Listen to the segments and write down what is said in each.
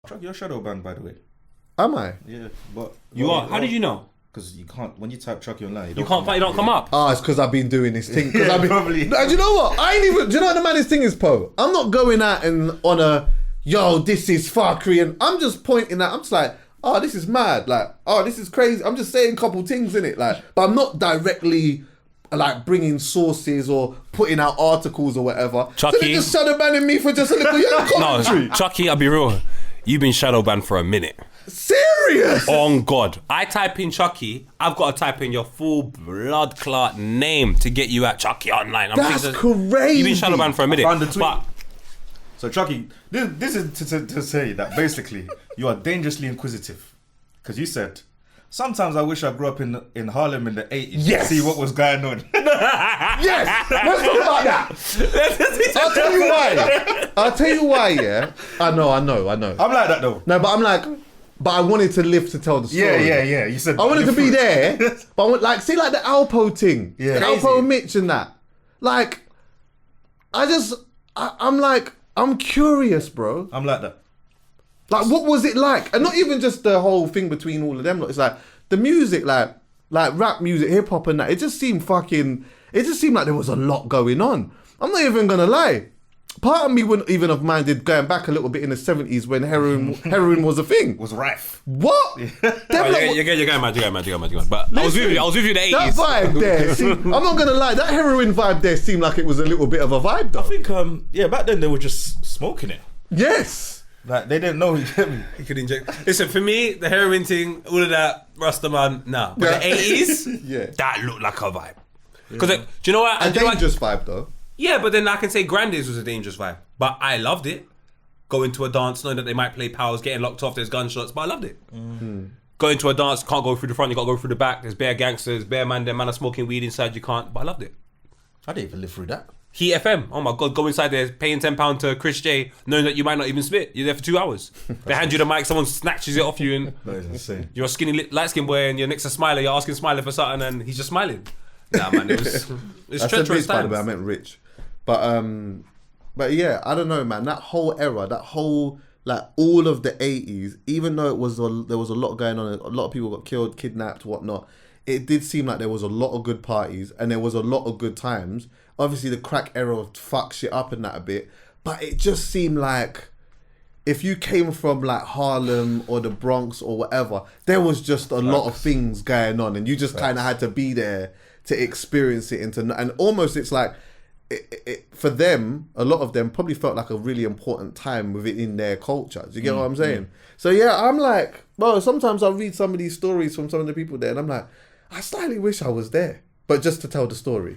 Chucky, you're shadow banned, by the way. Am I? Yeah, but You are. How did you know? Because you can't. When you type Chucky online, You don't come up. It's because I've been doing this thing. Yeah, I've been, probably. Do you know what? I ain't even. Do you know what the maddest thing is, Po? I'm not going out and on a yo. This is fuckery, and I'm just pointing at. I'm just like, oh, this is mad. Like, oh, this is crazy. I'm just saying a couple things in it, like, but I'm not directly like bringing sources or putting out articles or whatever. Chucky. So they're just shadow banning me for just a little young commentary. No, Chucky, I'll be real. You've been shadow banned for a minute. Serious? On God. I type in Chucky, I've got to type in your full blood clot name to get you at Chucky online. That's crazy. You've been shadow banned for a minute. I found the tweet. But So Chucky, this is to say that basically you are dangerously inquisitive, because you said sometimes I wish I grew up in Harlem in the 80s Yes. to see what was going on. Yes. Let's talk about that. I'll tell you why. I'll tell you why. Yeah. I know. I'm like that though. No, but I'm like, but I wanted to live to tell the story. Yeah. You said I wanted to be there, but I want, like, see, like the Alpo thing, Yeah. the Alpo Mitch and that. Like, I'm like, I'm curious, bro. I'm like that. Like, what was it like? And not even just the whole thing between all of them. It's like the music, like rap music, hip hop and that. It just seemed like there was a lot going on. I'm not even gonna lie. Part of me wouldn't even have minded going back a little bit in the 70s when heroin was a thing. Was rife. What? you're going mad. But Listen, I was with you in the 80s. That vibe there, see, I'm not gonna lie, that heroin vibe there seemed like it was a little bit of a vibe though. I think back then they were just smoking it. Yes. Like they didn't know. You get me? You could inject. Listen, for me, the heroin thing, all of that, Rastaman, nah. But the 80s, Yeah. that looked like a vibe. Because do you know what? A dangerous vibe though. Yeah, but then I can say Grandi's was a dangerous vibe. But I loved it. Going to a dance, knowing that they might play powers, getting locked off, there's gunshots, but I loved it. Going to a dance, can't go through the front, you gotta go through the back. There's bare gangsters, bare man are smoking weed inside, you can't. But I loved it. I didn't even live through that. Heat FM, oh my God, go inside there, paying £10 to Chris J, knowing that you might not even spit. You're there for 2 hours. They hand you the mic, someone snatches it off you, and That is insane. you're a skinny, light-skinned boy, and you're next to Smiler, you're asking Smiler for something, and he's just smiling. Nah, man, it's That's treacherous the bit, by the times. way, I meant rich. But yeah, I don't know, man. That whole era, that whole, like, all of the 80s, even though there was a lot going on, a lot of people got killed, kidnapped, whatnot, it did seem like there was a lot of good parties and there was a lot of good times. Obviously, the crack era fucked shit up and that a bit, but it just seemed like if you came from like Harlem or the Bronx or whatever, there was just a lot of things going on, and you just kind of had to be there to experience it. And almost it's like for them, a lot of them probably felt like a really important time within their culture. Do you get what I'm saying? So yeah, I'm like, bro, sometimes I read some of these stories from some of the people there, and I'm like, I slightly wish I was there, but just to tell the story.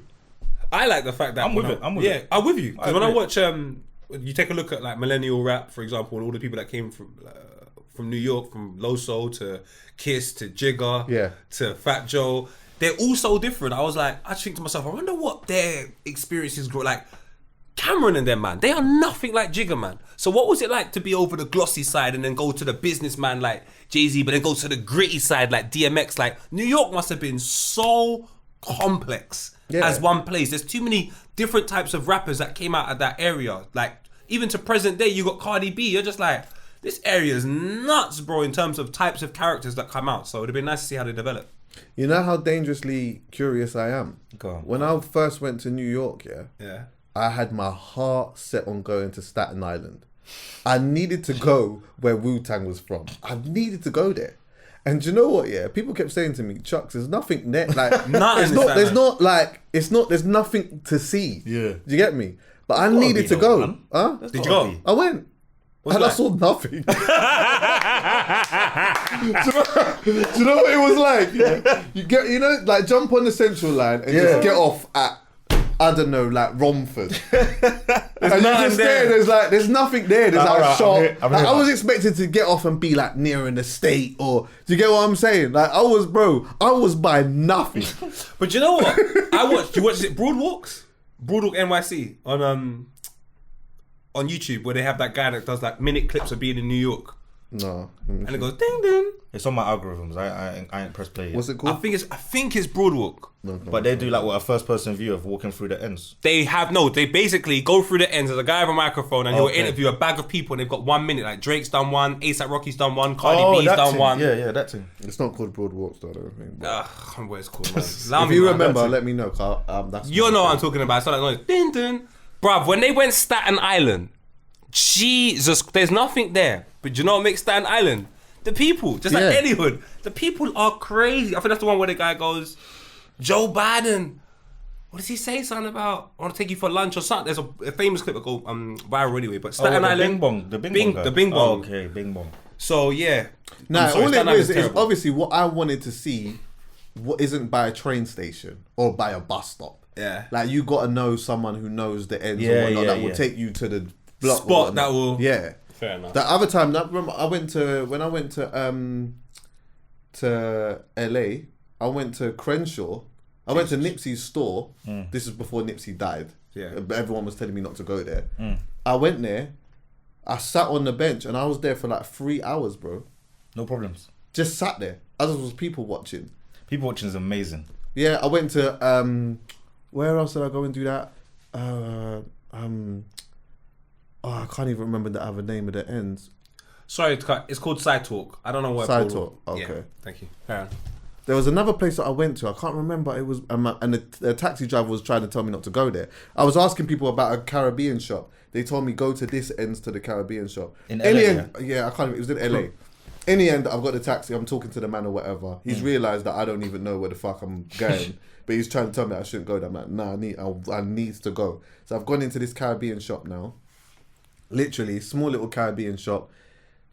I like the fact that I'm with it. I'm with it. I'm with you. Because when I agree. watch, you take a look at like millennial rap, for example, and all the people that came from New York, from Low Soul to Kiss to Jigga to Fat Joe, they're all so different. I was like, I just think to myself, I wonder what their experiences grow like. Cameron and them, man, they are nothing like Jigga, man. So what was it like to be over the glossy side and then go to the businessman like Jay-Z, but then go to the gritty side like DMX? Like, New York must have been so complex as one place. There's too many different types of rappers that came out of that area. Like, even to present day, you got Cardi B. You're just like, this area is nuts, bro, in terms of types of characters that come out. So it'd have been nice to see how they develop. You know how dangerously curious I am? Go on. When I first went to New York, Yeah. I had my heart set on going to Staten Island. I needed to go where Wu-Tang was from. I needed to go there. And do you know what, people kept saying to me, Chucks, there's nothing there. Like, there's nothing to see. Yeah. Do you get me? But I needed to go. Man. Huh? Did you go? I went. And I saw nothing. Do you know what it was like? Yeah? You get, like jump on the Central Line and just get off at, I don't know, like Romford. And you just there's nothing there. There's like a shop. I was expected to get off and be like near an estate, or do you get what I'm saying? Like I was by nothing. But you know what? You watched it Broadwalk NYC on YouTube, where they have that guy that does like minute clips of being in New York. No. And it goes ding ding It's on my algorithms. I ain't press play yet. What's it I called? think it's Broadwalk. But they do like what, a first person view of walking through the ends. They basically go through the ends. There's a guy with a microphone and he'll interview a bag of people and they've got 1 minute. Like Drake's done one, ASAP Rocky's done one, Cardi B's done one. Yeah, that thing. It's not called Broadwalks though, I don't think. I can't remember what it's called, man. If you remember, let me know. That's You know what I'm talking about. It's like noise. Ding, ding. Bruv, when they went Staten Island, Jesus, there's nothing there. But do you know what makes Staten Island? The people, just like any hood. The people are crazy. I think that's the one where the guy goes, Joe Biden, what does he say? Something about, I want to take you for lunch or something. There's a famous clip that go viral anyway. But Staten Island. The Bing Bong. The Bing Bong. Oh, okay, Bing Bong. So, yeah. Nah, sorry, all Staten it Island's is terrible. obviously what I wanted to see what isn't by a train station or by a bus stop. Yeah. Like, you got to know someone who knows the ends or whatnot that will take you to the block. Spot that will... Yeah. Fair enough. The other time, when I went to LA, I went to Crenshaw. I went to Nipsey's store. This is before Nipsey died. Yeah. Everyone was telling me not to go there. I went there. I sat on the bench and I was there for like 3 hours, bro. No problems. Just sat there. Others was people watching. People watching is amazing. Yeah, I went to where else did I go and do that? I can't even remember the other name of the ends. Sorry to cut. It's called Side Talk. I don't know what. Side Talk. Okay. Yeah, thank you. Fair enough. There was another place that I went to. I can't remember. It was and the taxi driver was trying to tell me not to go there. I was asking people about a Caribbean shop. They told me go to this ends to the Caribbean shop. In the LA, end, yeah, I can't. It was in LA. In the end, I've got the taxi. I'm talking to the man or whatever. He's realised that I don't even know where the fuck I'm going, but he's trying to tell me that I shouldn't go there. I'm like, nah, I need to go. So I've gone into this Caribbean shop now. Literally, small little Caribbean shop.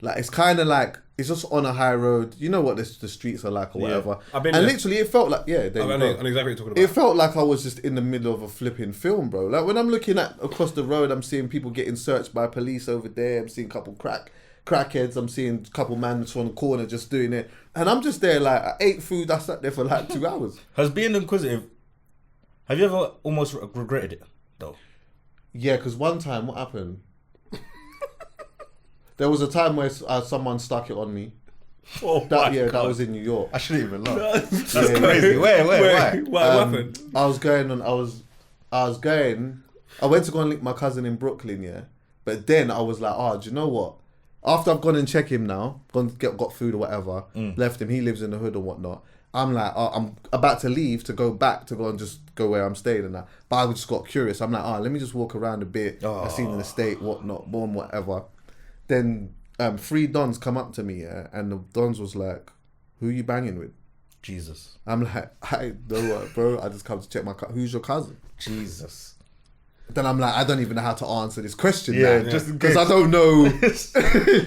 Like, it's kind of like, it's just on a high road. You know what the streets are like or whatever. I've been and there. literally, it felt like, I know exactly what you're talking about. It felt like I was just in the middle of a flipping film, bro. Like, when I'm looking at across the road, I'm seeing people getting searched by police over there. I'm seeing a couple crackheads. I'm seeing a couple man on the corner just doing it. And I'm just there, like, I ate food. I sat there for like 2 hours. Has being inquisitive, have you ever almost regretted it, though? Yeah, because one time, what happened? There was a time where someone stuck it on me. Oh, that was in New York. I shouldn't even laugh. That's Yeah. crazy. Where? Why? What happened? I was going. I went to go and link my cousin in Brooklyn, yeah. But then I was like, do you know what? After I've gone and checked him now, got food or whatever, left him. He lives in the hood or whatnot. I'm like, I'm about to leave to go back to go and just go where I'm staying and that. But I just got curious. I'm like, let me just walk around a bit. I seen an estate, whatnot, boom, whatever. Then 3 dons come up to me, yeah, and the dons was like, "Who you banging with?" Jesus. I'm like, I know what, bro. I just come to check my who's your cousin? Jesus. Then I'm like, I don't even know how to answer this question. Yeah, now, just because I don't know.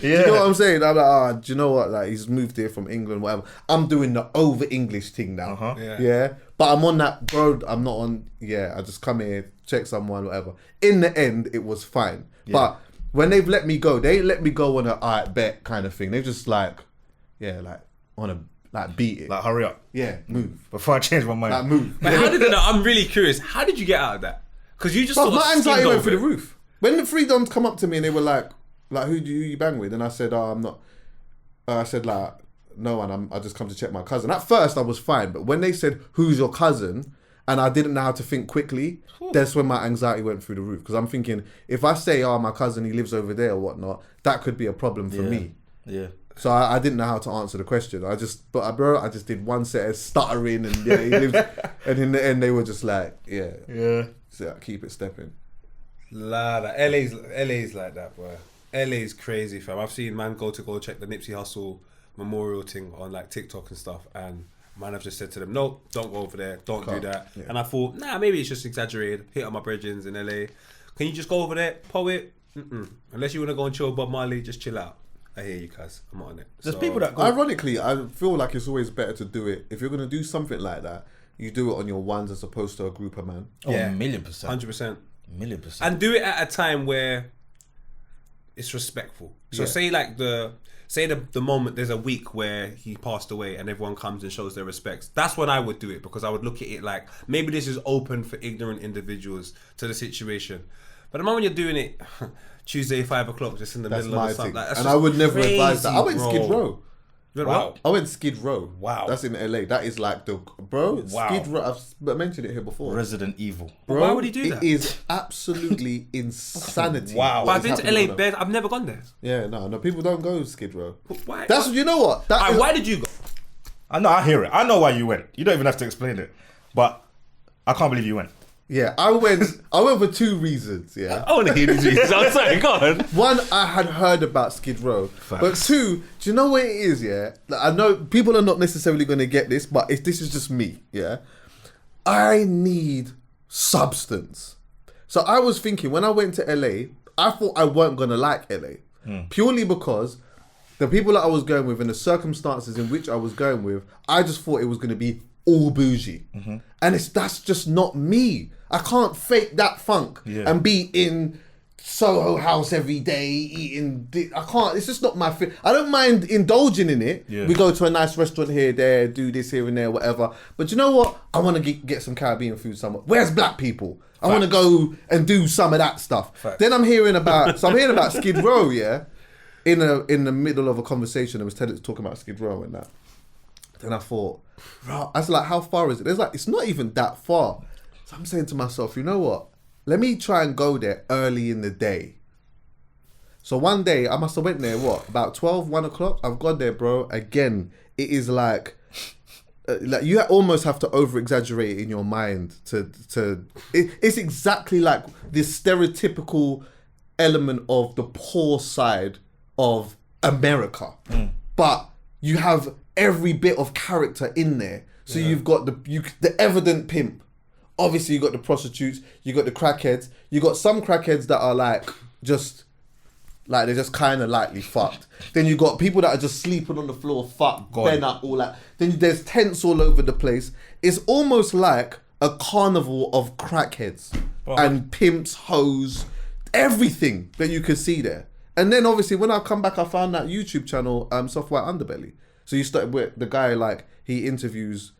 Yeah. You know what I'm saying? I'm like, do you know what? Like, he's moved here from England, whatever. I'm doing the over English thing now. Uh-huh. Yeah. But I'm on that, bro. I'm not on. Yeah, I just come here, check someone, whatever. In the end, it was fine. Yeah. But when they've let me go, they ain't let me go on a alright bet kind of thing. They've just like, on a beat it. Like, hurry up. Yeah, move. Before I change my mind. Like, move. But how did I'm really curious. How did you get out of that? Because you just But sort of my anxiety skimmed went over through it. the roof. When the 3 dons come up to me and they were like who you bang with? And I said, I'm not. I said like, no one. I just come to check my cousin. At first I was fine, but when they said, who's your cousin? And I didn't know how to think quickly. That's when my anxiety went through the roof. Because I'm thinking, if I say, my cousin, he lives over there or whatnot, that could be a problem for me. Yeah. So I didn't know how to answer the question. I just did one set of stuttering and he lives. And in the end, they were just like, Yeah. so keep it stepping. LA's like that, bro. LA's crazy, fam. I've seen man go check the Nipsey Hussle memorial thing on like TikTok and stuff, and man, I've just said to them, no, don't go over there, don't do that. Yeah. And I thought, maybe it's just exaggerated. Hit on my brethrens in LA. Can you just go over there, poet? Unless you want to go and chill with Bob Marley, just chill out. I hear you, cuz. I'm on it. There's people that go. Ironically, I feel like it's always better to do it. If you're going to do something like that, you do it on your ones as opposed to a group of man. Oh, yeah. 1,000,000%. 100%. 1,000,000%. And do it at a time where it's respectful. So say like the moment there's a week where he passed away and everyone comes and shows their respects. That's when I would do it, because I would look at it like maybe this is open for ignorant individuals to the situation. But the moment you're doing it Tuesday 5 o'clock just in the middle of the sun, like, and I would never advise that. I went bro. Skid Row. Wow. I went Skid Row. Wow. That's in LA. That is like Wow. Skid Row. I've mentioned it here before. Resident Evil. Bro, Why would he do that? It is absolutely insanity. Wow. But what I've been is to happening LA on them. bad. I've never gone there. Yeah, no, people don't go Skid Row. Why? That's you know what? That Alright, is- why did you go? I know, I hear it. I know why you went. You don't even have to explain it. But I can't believe you went. Yeah, I went for 2 reasons. Yeah. I want to hear these reasons. I'm sorry, go on. One, I had heard about Skid Row. But 2, do you know what it is, yeah? Like, I know people are not necessarily going to get this, but if this is just me, yeah? I need substance. So I was thinking, when I went to LA, I thought I weren't going to like LA. Purely because the people that I was going with and the circumstances in which I was going with, I just thought it was going to be all bougie. And that's just not me. I can't fake that funk and be in Soho House every day eating. I can't. It's just not my thing. I don't mind indulging in it. Yeah. We go to a nice restaurant here, there, do this here and there, whatever. But you know what? I want to get some Caribbean food somewhere. Where's black people? I want to go and do some of that stuff. Then I'm hearing about Skid Row, yeah, in the middle of a conversation. I was talking about Skid Row and that. Then I thought, bro, I was like, how far is it? It's not even that far. So I'm saying to myself, you know what? Let me try and go there early in the day. So one day, I must have went there, about 12, 1 o'clock? I've gone there, bro. Again, it is like you almost have to over-exaggerate in your mind it's exactly like this stereotypical element of the poor side of America. But you have every bit of character in there. So you've got the evident pimp. Obviously, you got the prostitutes, you got the crackheads, you got some crackheads that are like they're just kind of lightly fucked. Then you got people that are just sleeping on the floor, bent up, all that. Then there's tents all over the place. It's almost like a carnival of crackheads and pimps, hoes, everything that you could see there. And then obviously when I come back, I found that YouTube channel, Soft White Underbelly. So you started with the guy, like he interviews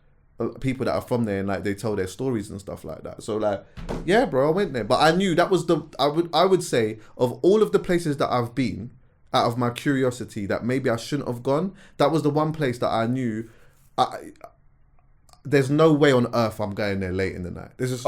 people that are from there and like they tell their stories and stuff like that. So like, yeah, bro, I went there, but I knew that was I would say of all of the places that I've been, out of my curiosity that maybe I shouldn't have gone, that was the one place that I knew. There's no way on earth I'm going there late in the night. There's just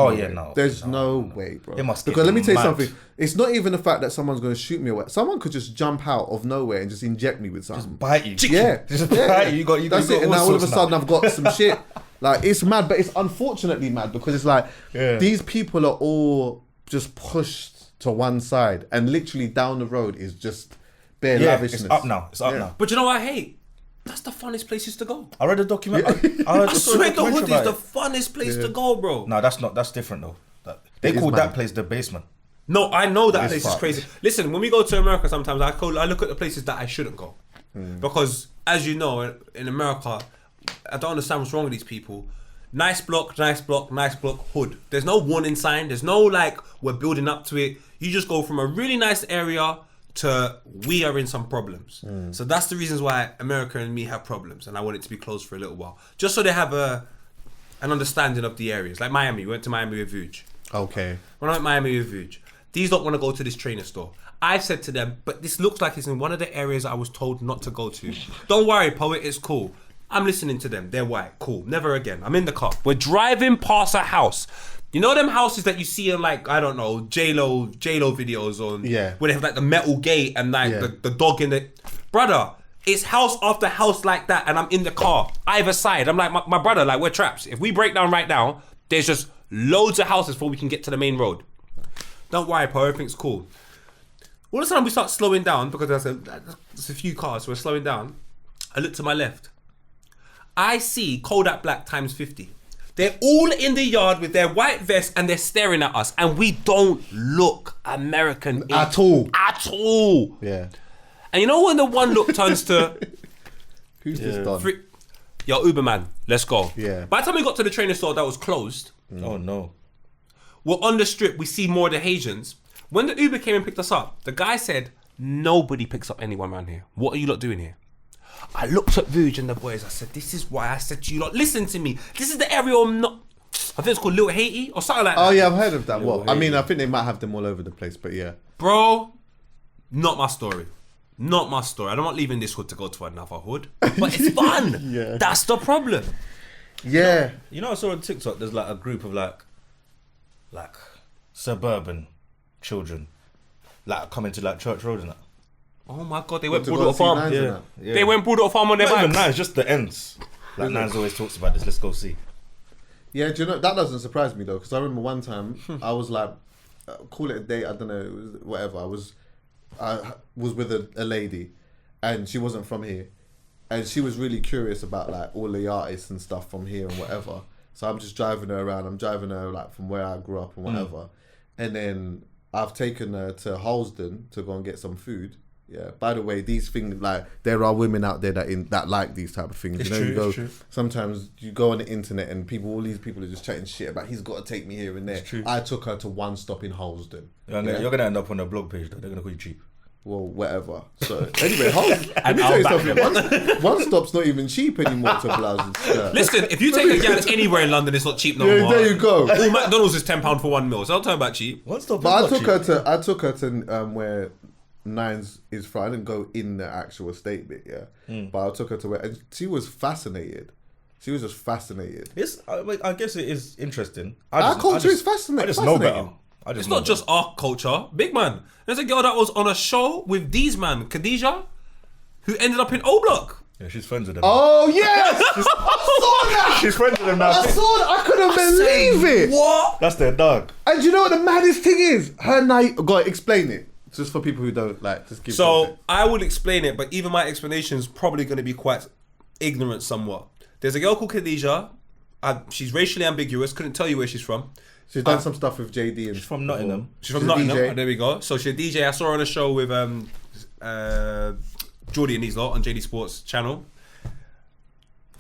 There's no way, bro. Because let me tell you something. It's not even the fact that someone's going to shoot me or someone could just jump out of nowhere and just inject me with something. Just bite you. Yeah, just bite you. That's it. And now all of a sudden I've got some shit. Like it's mad, but it's unfortunately mad because it's like these people are all just pushed to one side, and literally down the road is just bare lavishness. It's up now. It's up now. But you know what I hate? That's the funnest places to go. I read a documentary. I swear the hood is the funnest place to go, bro. No, that's different though. They call that place the basement. No, I know that place is crazy. Listen, when we go to America sometimes, I look at the places that I shouldn't go. Because, as you know, in America, I don't understand what's wrong with these people. Nice block, hood. There's no warning sign. There's no like, we're building up to it. You just go from a really nice area to we are in some problems. So that's the reasons why America and me have problems, and I want it to be closed for a little while. Just so they have an understanding of the areas. Like Miami, we went to Miami with Vuj. Okay. When I went to Miami with Vuj, these don't want to go to this trainer store. I've said to them, but this looks like it's in one of the areas I was told not to go to. Don't worry, poet, it's cool. I'm listening to them. They're white. Cool. Never again. I'm in the car. We're driving past a house. You know them houses that you see in like, I don't know, J-Lo videos on, where they have like the metal gate and like the dog in it. Brother, it's house after house like that, and I'm in the car, either side. I'm like, my brother, like, we're traps. If we break down right now, there's just loads of houses before we can get to the main road. Don't worry, Paul, everything's cool. All of a sudden we start slowing down because there's a few cars, so we're slowing down. I look to my left. I see Kodak Black times 50. They're all in the yard with their white vests and they're staring at us, and we don't look American at all. At all. Yeah. And you know when the one look turns to who's this done? Yo, Uberman, let's go. Yeah. By the time we got to the trainer store that was closed. Oh no. We're on the strip, we see more of the Haitians. When the Uber came and picked us up, the guy said, nobody picks up anyone around here. What are you lot doing here? I looked at Vuj and the boys. I said, this is why I said to you lot, listen to me. This is the area I'm not... I think it's called Little Haiti or something like that. Oh yeah, I've heard of that. What? I mean, I think they might have them all over the place, but yeah. Bro, not my story. not my story. I'm not leaving this hood to go to another hood. But it's fun. Yeah. That's the problem. Yeah. You know, I saw on TikTok, there's like a group of like suburban children, like coming to like Church Road and that. Oh my God, they went to Broad go Water see Farm. Nines and that. Yeah. They went Broad Water Farm on their Not even bikes. Nines, just the ends. Like Nines always talks about this. Let's go see. Yeah, do you know, that doesn't surprise me though, because I remember one time I was like, call it a date, I don't know, it was whatever. I was with a lady, and she wasn't from here, and she was really curious about like all the artists and stuff from here and whatever. So I'm just driving her around. I'm driving her like from where I grew up and whatever, and then I've taken her to Halsden to go and get some food. Yeah. By the way, these things, like, there are women out there that like these type of things. It's you know, true, you go, it's true. sometimes you go on the internet and all these people are just chatting shit about he's got to take me here and there. It's true. I took her to One Stop in Halsden. You're gonna end up on a blog page though. They're gonna call you cheap. Well, whatever. So anyway, let me tell you something. One Stop's not even cheap anymore to blouse and skirt. Listen, if you take a gal anywhere in London, it's not cheap no more. There you go. All McDonald's is £10 for 1 meal, so don't talk about cheap. One Stop. But I took her to where Nines is from. I didn't go in the actual estate bit, but I took her to where, and she was fascinated. She was just fascinated. I guess it is interesting. Our culture is fascinating. I just know better. It's not just our culture. Big man. There's a girl that was on a show with these man, Khadijah, who ended up in O Block. Yeah, she's friends with them. Oh yes, I saw that. She's friends with them now. I saw that. I couldn't believe it. What? That's their dog. And you know what the maddest thing is? Her night. Go on, explain it. Just for people who don't like. Just give. So context. I will explain it, but even my explanation is probably going to be quite ignorant somewhat. There's a girl called Khadijah. She's racially ambiguous. Couldn't tell you where she's from. She's done some stuff with JD and She's from Nottingham. She's from a Nottingham. DJ. Oh, there we go. So she's a DJ. I saw her on a show with Jordy and these lot on JD Sports channel.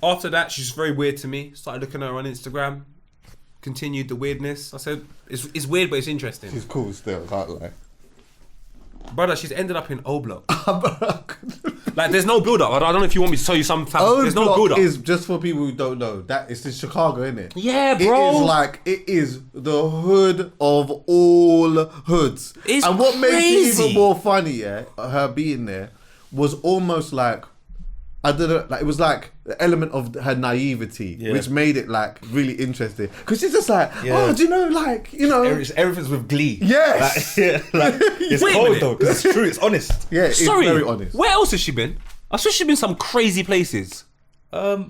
After that, she's very weird to me. Started looking at her on Instagram. Continued the weirdness. I said, it's weird, but it's interesting. She's cool still, can't lie. Brother, she's ended up in O Block. Like, there's no build-up. I don't know if you want me to tell you some type. There's no build-up. Is just for people who don't know that it's in Chicago, isn't it? Yeah, bro. It is the hood of all hoods. It's and what makes it crazy. even more funny, her being there, was almost like, I don't know, like it was like the element of her naivety, which made it like really interesting. Because she's just like, oh, do you know, like, you know, Everything's with glee. Yes. It's Wait a cold minute. though, because it's true. It's honest. yeah, it's Sorry, very honest. where else has she been? I swear she's been some crazy places. I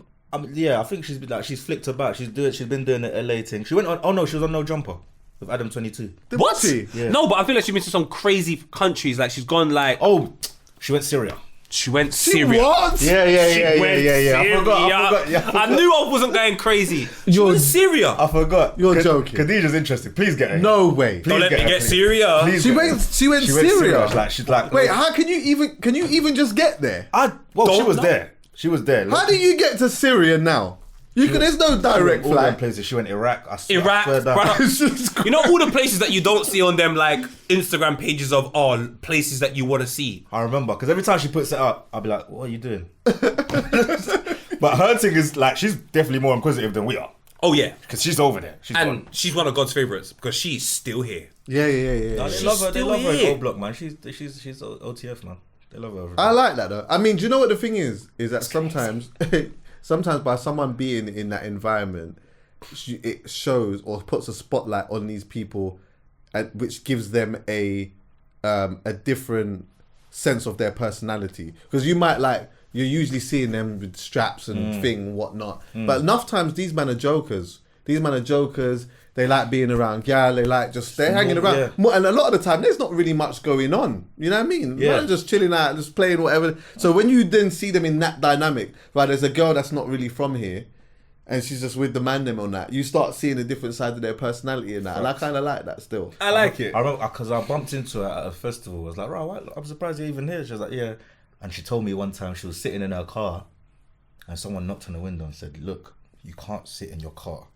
think she's been like she's flicked about. She's been doing the LA thing. She went on. Oh no, she was on No Jumper with Adam 22. What? she? Yeah. No, but I feel like she's been to some crazy countries. Like she's gone like, Oh, she went Syria. she went Syria. What? Yeah. I forgot. Yeah, I knew I wasn't going crazy. She You're- went Syria. I forgot. You're joking. Khadijah's interesting. Please get her. No way. Please Don't let me her, get please. Syria. Please She get went. her. She went She went Syria. She's like. Wait, how can you even just get there? She Don't was know. there. She was there. How do you get to Syria now? There's no direct all them flight. places. She went Iraq. I Iraq, swear down. brother. It's just You know all the places that you don't see on them like Instagram pages of places that you want to see. I remember because every time she puts it up, I'll be like, "What are you doing?" But her thing is like she's definitely more inquisitive than we are Oh yeah, because she's over there. She's and gone. she's one of God's favorites because she's still here. yeah. They She's love her. They still love her here. in O Block, man. She's OTF, man. They love her. I like that though. I mean, do you know what the thing is? Is that sometimes by someone being in that environment, it shows or puts a spotlight on these people, which gives them a different sense of their personality. Because you're usually seeing them with straps and thing and whatnot. But enough times these men are jokers. They like being around gal. They like they're hanging around. Yeah. More, and a lot of the time, there's not really much going on. You know what I mean? Yeah. Man just chilling out, just playing whatever. So when you then see them in that dynamic, right, there's a girl that's not really from here, and she's just with the man them on that, you start seeing a different side of their personality in that. And I kind of like that still. I like it. I remember because I bumped into her at a festival. I was like, "Right, I'm surprised you're even here." She was like, "Yeah," and she told me one time she was sitting in her car, and someone knocked on the window and said, "Look, you can't sit in your car."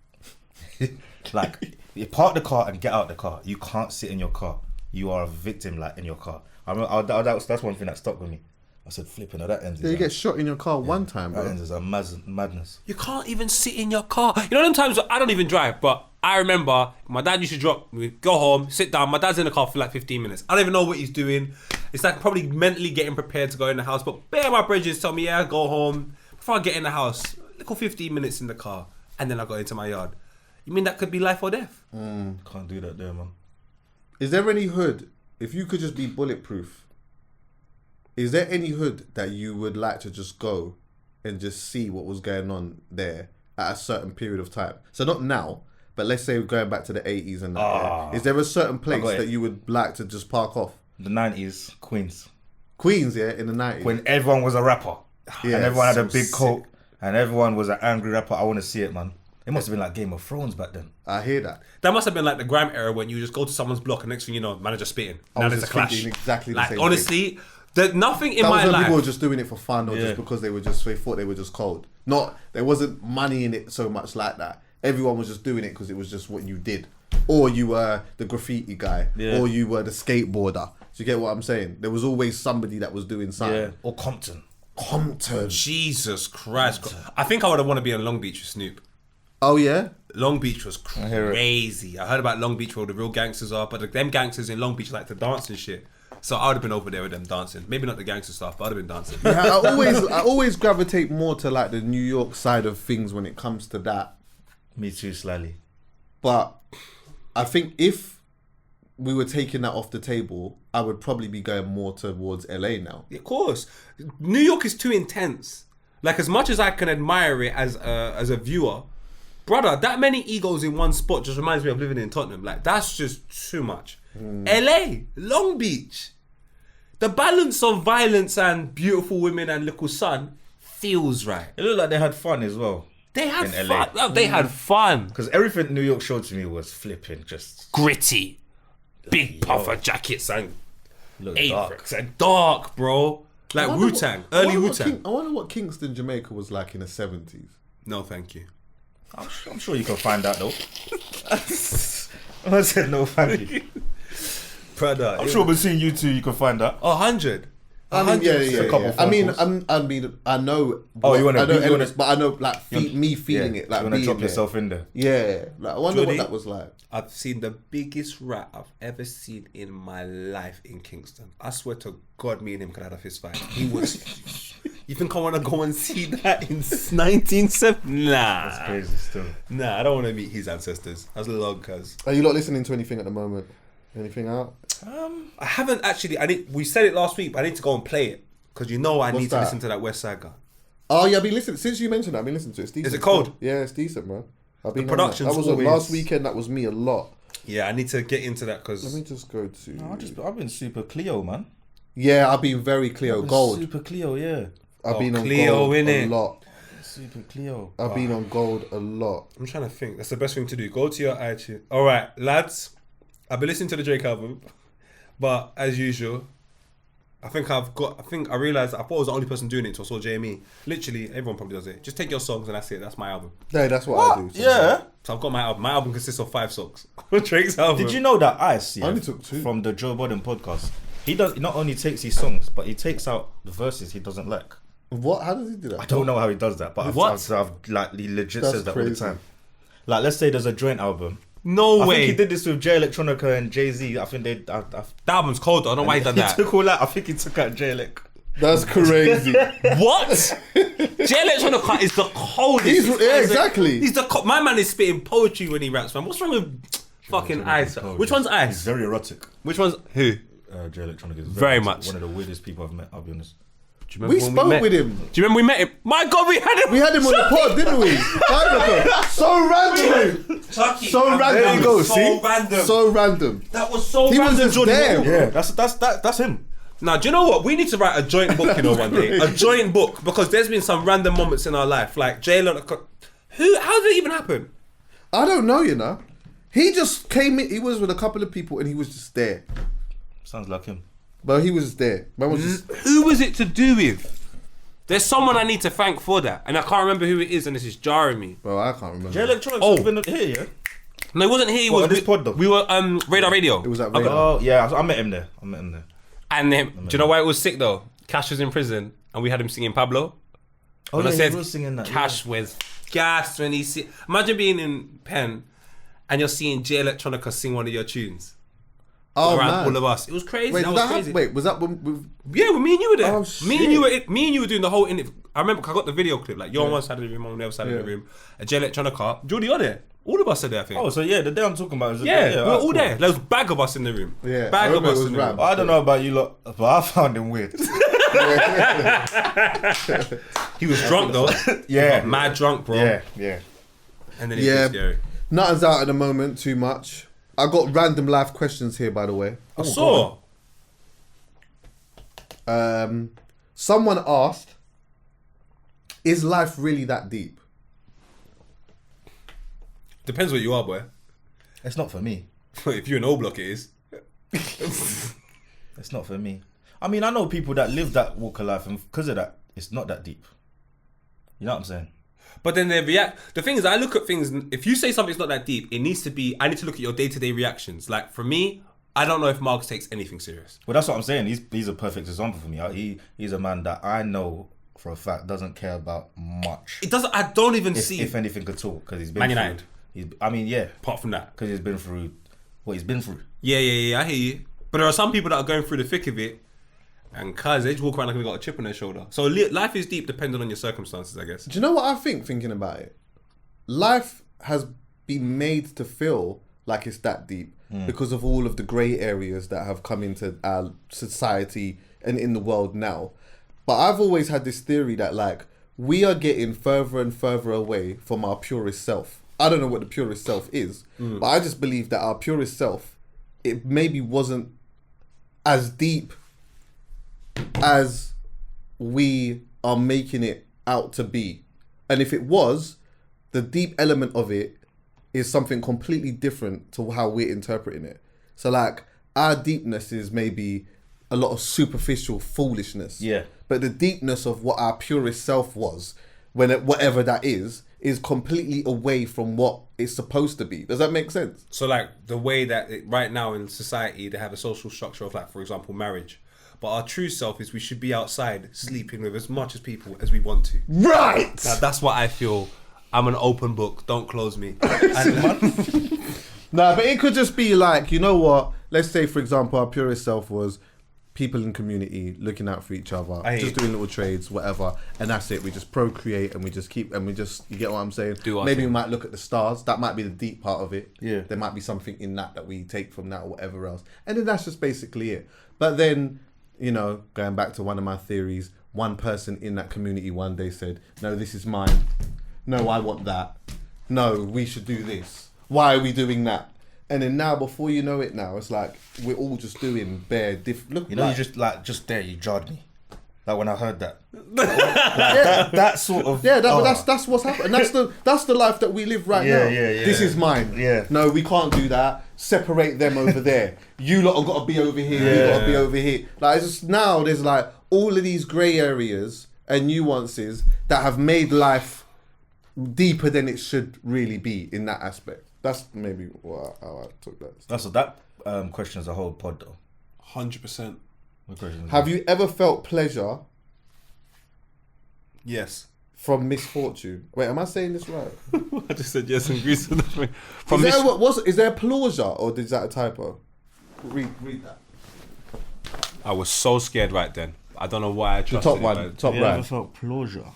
Like, you park the car and get out the car. You can't sit in your car. You are a victim, like, in your car. I remember, that's one thing that stuck with me. I said, flipping, that ends. You get shot in your car one time, That bro. ends as a madness. You can't even sit in your car. You know them times I don't even drive, but I remember my dad used to drop me, go home, sit down. My dad's in the car for like 15 minutes. I don't even know what he's doing. It's like probably mentally getting prepared to go in the house. But bear my bridges tell me, yeah, go home. Before I get in the house, little 15 minutes in the car, and then I go into my yard. You mean that could be life or death? Can't do that there, man. Is there any hood, if you could just be bulletproof, is there any hood that you would like to just go and just see what was going on there at a certain period of time? So not now, but let's say we're going back to the 80s and that. Is there a certain place that you would like to just park off? The 90s, Queens. Queens, yeah, in the 90s. When everyone was a rapper. Yeah, and everyone had a so big sick. coat. And everyone was an angry rapper. I want to see it, man. It must have been like Game of Thrones back then. I hear that. That must have been like the Grime era when you just go to someone's block and next thing you know, manager spitting. Now there's a clash. Exactly the Like same honestly, there's nothing in that my was when life. people were just doing it for fun or just because they thought they were just cold. Not, there wasn't money in it so much like that. Everyone was just doing it because it was just what you did. Or you were the graffiti guy. Yeah. Or you were the skateboarder. Do you get what I'm saying? There was always somebody that was doing something. Yeah. Or Compton. Jesus Christ. I think I would have wanted to be on Long Beach with Snoop. Oh yeah? Long Beach was hear it. crazy. I heard about Long Beach where all the real gangsters are, but them gangsters in Long Beach like to dance and shit. So I would have been over there with them dancing. Maybe not the gangster stuff, but I'd have been dancing. Yeah, I always gravitate more to like the New York side of things when it comes to that. Me too, slightly. But I think if we were taking that off the table, I would probably be going more towards LA now. Of course. New York is too intense. Like as much as I can admire it as a viewer, brother, that many egos in one spot just reminds me of living in Tottenham. Like that's just too much. LA, Long Beach. The balance of violence and beautiful women and little sun feels right. It looked like they had fun as well. They had in LA. fun. No, they had fun. Because everything New York showed to me was flipping, just Gritty. Big puffer jackets and looked dark. Apex and dark, bro. Like Wu-Tang. Early Wu-Tang. I wonder what Kingston, Jamaica was like in the 70s. No, thank you. I'm sure you can find out though. I said no, thank you. Brother. I'm sure between you two you can find out. 100. I mean, yeah. a couple I mean, phone I know. Oh, you wanna- I know you wanna- elements, but I know like me feeling it, like you want to being drop there. yourself in there. Yeah, like I wonder Jordy? what that was like. I've seen the biggest rat I've ever seen in my life in Kingston. I swear to God, me and him could have had a fist fight. He was. You think I want to go and see that in 1970? Nah. That's crazy still. Nah, I don't want to meet his ancestors. That's long, cuz. Are you not listening to anything at the moment? Anything out? I haven't actually. We said it last week, but I need to go and play it because I What's need to that? listen to that West Side guy. Oh yeah, I've been listening. Since you mentioned that, I've been listening to it. It's decent. Is it cold? Yeah, it's decent, man. I've been The on that. production's That was always- last weekend. That was me a lot. Yeah, I need to get into that Let because me just go to. I've been super Cleo, man. Yeah, I've been very Cleo gold. Super Cleo, yeah. I've been on Cleo, gold innit? a lot. Super Cleo. I've been on gold a lot. I'm trying to think. That's the best thing to do. Go to your iTunes. All right, lads. I've been listening to the Drake album, but as usual, I realized I thought I was the only person doing it until I saw JME. Literally, everyone probably does it. Just take your songs and that's it. That's my album. Yeah, that's what I do. Yeah. So I've got my album. My album consists of 5 songs. Drake's album. Did you know that Ice, I only took 2. from the Joe Budden podcast, he not only takes his songs, but he takes out the verses he doesn't like. What? How does he do that? I don't know how he does that, but I've like he legit That's says that crazy. all the time. Like, let's say there's a joint album. No I way. think he did this with Jay Electronica and Jay-Z. I think That album's cold. I don't know why he done he that. took all that. I think he took out Jay Elec. That's crazy. What? Jay Electronica is the coldest. Exactly. He's my man is spitting poetry when he raps, man. What's wrong with fucking Ice? Which one's He's Ice? very erotic. Which one's who? Jay Electronica is Very erotic. much. One of the weirdest people I've met. I'll be honest. We spoke with him. Do you remember we met him? My God, we had him. We had him on the pod, didn't we? So random. Chucky. So random. There you go, So see? random. So random. That was so He was random. just Jordy. there. Yeah, that's him. Now, do you know what? We need to write a joint book, one day. A joint book, because there's been some random moments in our life, like Jay Electronica. How did it even happen? I don't know, you know. He just came in. He was with a couple of people and he was just there. Sounds like him. But he was just there. Man was just, Who was it to do with? There's someone I need to thank for that, and I can't remember who it is, and this is jarring me. well, I can't remember. Jay Electronic's been here, yeah. No, it wasn't here. He What, was on this pod, though? We were Radar Radio. It was at Okay. Radar. Oh yeah, I met him there. And do you know why it was sick though? Cash was in prison, and we had him singing Pablo. Oh When I yeah, said he was singing that. Cash was gassed when he imagine being in Penn and you're seeing Jay Electronica sing one of your tunes. around all of us. It was crazy. Wait, that was crazy. Wait, was that when Yeah, well, me and you were there. Oh, me and you were doing the whole interview. I remember 'cause I got the video clip. Like, you're on one side of the room, I'm on the other side of the room. A J Electronica. Jordy on it. All of us are there, I think. Oh, so yeah, the day I'm talking about is the yeah, day. we were all there. There was a bag of us in the room. Yeah, Bag of us in the room. I don't know about you lot, but I found him weird. He was drunk though. Yeah. Mad drunk, bro. Yeah. And then it was scary. Nothing's out at the moment too much. I got random live questions here, by the way. I saw. Someone asked, is life really that deep? Depends what you are, boy. It's not for me. If you're an O block, it is. It's not for me. I mean, I know people that live that walk of life, and because of that, it's not that deep. You know what I'm saying? But then they react. The thing is, I look at things. If you say something's not that deep, it needs to be. I need to look at your day-to-day reactions. Like for me, I don't know if Marcus takes anything serious. Well, that's what I'm saying. He's a perfect example for me. He's a man that I know for a fact doesn't care about much. It doesn't. I don't even see if anything at all, because he's been Man through. United. Apart from that, because he's been through what he's been through. Yeah. I hear you. But there are some people that are going through the thick of it, and cuz they just walk around like they've got a chip on their shoulder. So life is deep, depending on your circumstances, I guess. Do you know what I think? Thinking about it, life has been made to feel like it's that deep because of all of the grey areas that have come into our society and in the world now. But I've always had this theory that like we are getting further and further away from our purest self. I don't know what the purest self is, but I just believe that our purest self, it maybe wasn't as deep as we are making it out to be. And if it was, the deep element of it is something completely different to how we're interpreting it. So like our deepness is maybe a lot of superficial foolishness. Yeah. But the deepness of what our purest self was, whatever that is completely away from what it's supposed to be. Does that make sense? So like the way that right now in society they have a social structure of like, for example, marriage. But our true self is we should be outside sleeping with as much as people as we want to. Right! Now, that's what I feel. I'm an open book. Don't close me. Nah, but it could just be like, you know what? Let's say, for example, our purest self was people in community looking out for each other, just doing little trades, whatever, and that's it. We just procreate and we just keep, and we just, you get what I'm saying? Maybe we might look at the stars. That might be the deep part of it. Yeah. There might be something in that we take from that or whatever else. And then that's just basically it. But then, you know, going back to one of my theories, one person in that community one day said, no, this is mine. No, I want that. No, we should do this. Why are we doing that? And then now, before you know it now, it's like, we're all just doing bare different... You know, you just there, you jarred me. Like when I heard that. That sort of... Yeah, that's what's happened. And that's the life that we live right now. Yeah. This is mine. Yeah. No, we can't do that. Separate them over there. You lot have got to be over here. You got to be over here. Like, it's just now, there's like all of these grey areas and nuances that have made life deeper than it should really be in that aspect. That's maybe how I took that. That question is a whole pod though. 100%. Have you ever felt pleasure? Yes. From misfortune? Wait, am I saying this right? I just said yes and agrees with that. Is there pleasure or is that a typo? Read that. I was so scared right then. I don't know why I trusted top one. it. Top Have you right. ever felt pleasure?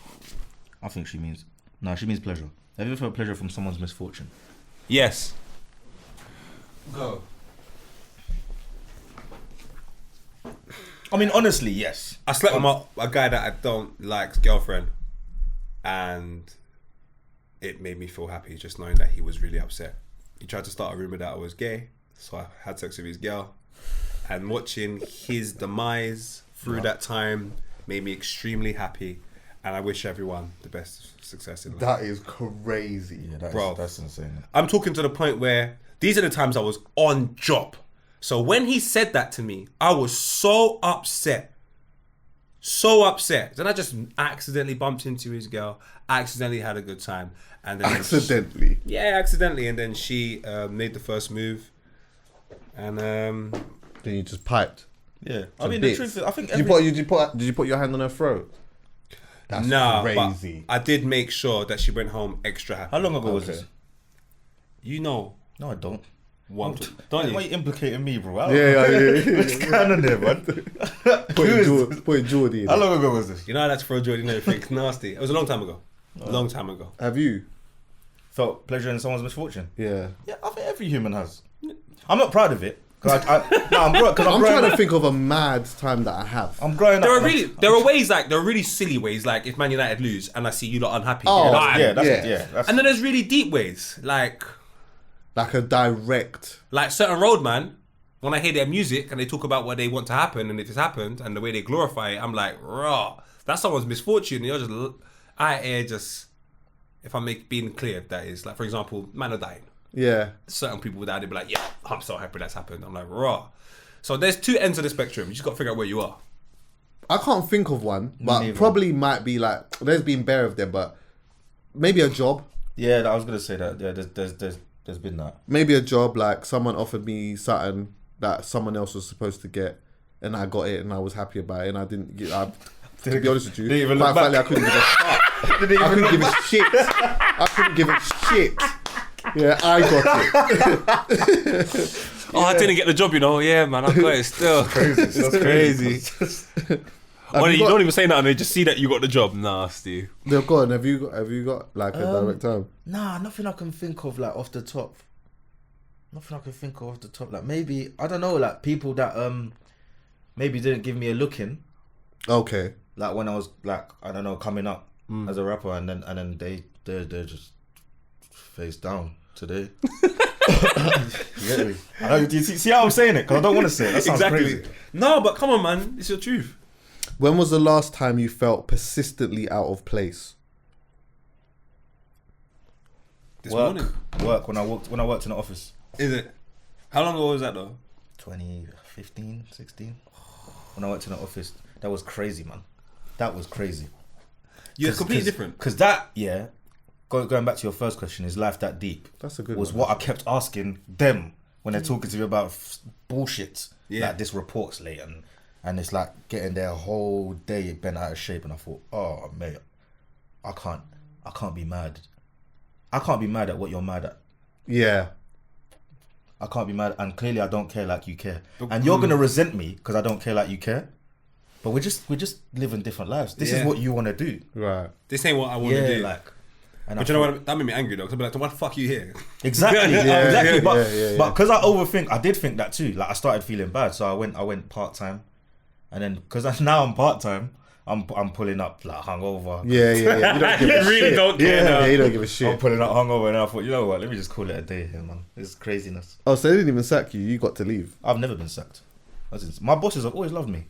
I think she means... No, she means pleasure. Have you ever felt pleasure from someone's misfortune? Yes. Go. I mean, honestly, yes. I slept with a guy that I don't like's girlfriend, and it made me feel happy just knowing that he was really upset. He tried to start a rumor that I was gay, so I had sex with his girl, and watching his demise through that time made me extremely happy, and I wish everyone the best success in life. That is crazy. Yeah, that's insane. I'm talking to the point where these are the times I was on job. So when he said that to me, I was so upset. So upset. Then I just accidentally bumped into his girl. Accidentally had a good time. And then Accidentally? Accidentally. And then she made the first move. And then you just piped. Yeah. I mean, the truth is, I think... Did you put your hand on her throat? That's crazy. But I did make sure that she went home extra happy. How long ago was this? You know. No, I don't. Don't you? Why are you implicating me, bro? Yeah. What's going on there, man? Put Jordy in. How long ago was this? You know how that's for Jordy and everything. It's nasty. It was a long time ago. Long time ago. Have you? Felt pleasure in someone's misfortune? Yeah. Yeah, I think every human has. I'm not proud of it. I'm trying to think of a mad time that I have. I'm growing There up. are ways like, there are really silly ways, like if Man United lose and I see you lot unhappy. Oh, That's and then there's really deep ways, like a direct. Like certain roadman, when I hear their music and they talk about what they want to happen and if it's happened and the way they glorify it, I'm like, raw. That's someone's misfortune. You're just, if I'm being clear, that is like, for example, man are dying. Yeah. Certain people would be like, yeah, I'm so happy that's happened. I'm like, raw. So there's two ends of the spectrum. You just got to figure out where you are. I can't think of one, but probably might be like, there's been bare of them, but maybe a job. Yeah, I was gonna say that. Yeah, there's been that. Maybe a job, like someone offered me something that someone else was supposed to get, and I got it, and I was happy about it, and I didn't get. To be honest with you, didn't even look back. I couldn't give a fuck. I couldn't give a shit. I couldn't give a shit. Yeah, I got it. I didn't get the job, you know. Yeah, man, I got it still. That's crazy. Well, you don't even say nothing. They just see that you got the job. Nasty. They're gone. Have you got like a direct time? Nah, nothing I can think of like off the top. Like maybe I don't know. Like people that maybe didn't give me a look in. Okay. Like when I was like I don't know coming up as a rapper, and then they're just face down today. You get me? I know, do you see how I'm saying it? Because I don't want to say it. That sounds crazy. No, but come on, man. It's your truth. When was the last time you felt persistently out of place? This morning. Work when I worked in the office. Is it? How long ago was that though? 2015, 16. When I worked in the office, that was crazy, man. That was crazy. You're completely different. Because that, yeah. Going back to your first question, is life that deep? That's a good was one. What I kept asking them when they're talking to me about bullshit. Yeah. Like this report's late and it's like getting their whole day bent out of shape, and I thought, oh mate, I can't be mad. I can't be mad at what you're mad at. Yeah. I can't be mad, and clearly I don't care like you care. And you're gonna resent me because I don't care like you care. But we're just living different lives. This is what you want to do. Right. This ain't what I want to do. Like. But you know what? That made me angry though. Because I'm like, why the fuck are you here? Exactly. Exactly. But because I overthink, I did think that too. Like I started feeling bad, so I went part time, and then because now I'm part time, I'm pulling up like hungover. Yeah. You don't give a really shit. don't care. Yeah, you don't give a shit. I'm pulling up hungover, and I thought, you know what? Let me just call it a day here, man. This is craziness. Oh, so they didn't even sack you. You got to leave. I've never been sacked. My bosses have always loved me.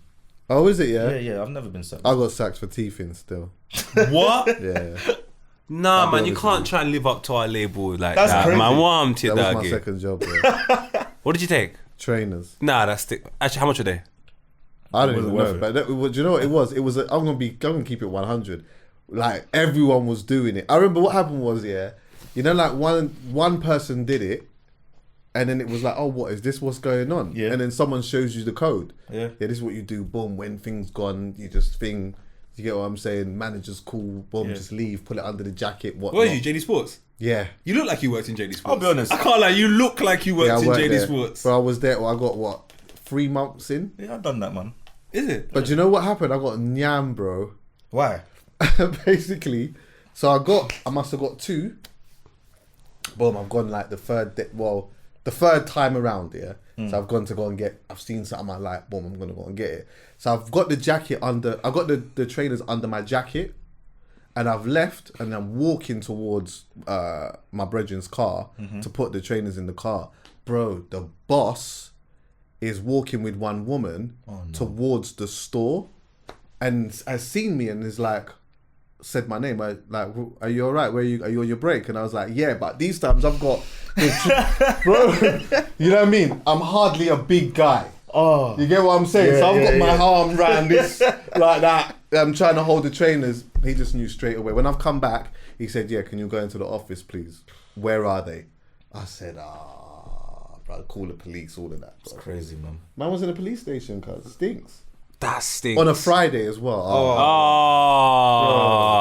Oh, is it? Yeah. Yeah. I've never been sacked. I got sacked for teething still. What? Yeah. Nah, man, you can't try and live up to our label like That's that. crazy. Man, what I'm to That that was my second job, bro. What did you take? Trainers. Nah, that's actually, how much are they? I don't It even wasn't know. worth But do you know what it was? It was. I'm gonna keep it 100. Like everyone was doing it. I remember what happened was, yeah, you know, like one person did it, and then it was like, oh, what is this? What's going on? Yeah. And then someone shows you the code. Yeah. This is what you do. Boom. When things gone, you just thing. You get what I'm saying? Managers call. Boom. Yeah. Just leave. Put it under the jacket. What? What are you, JD Sports? Yeah. You look like you worked in JD Sports. I'll be honest. I can't lie, you look like you worked I in worked JD there. Sports. But I was there. Well, I got what 3 months in. Yeah, I've done that, man. Is it? But you know what happened? I got nyam, bro. Why? Basically, so I must have got 2. Boom, I've gone like the third time around, yeah. So I've gone to go and I've seen something I like, boom, I'm gonna go and get it. So I've got the jacket I've got the trainers under my jacket, and I've left and I'm walking towards my brethren's car to put the trainers in the car. Bro, the boss is walking with one woman towards the store, and has seen me and is like, said my name. I like, are you all right? Are you on your break? And I was like, yeah, but these times I've got, bro, you know what I mean? I'm hardly a big guy. Oh, you get what I'm saying? Yeah, so I've got my yeah. arm around this like that. I'm trying to hold the trainers. He just knew straight away. When I've come back, he said, yeah, can you go into the office, please? Where are they? I said, bro, call the police, all of that. It's crazy, man. Man was in a police station, cuz. Stinks. That stinks. On a Friday as well. Oh,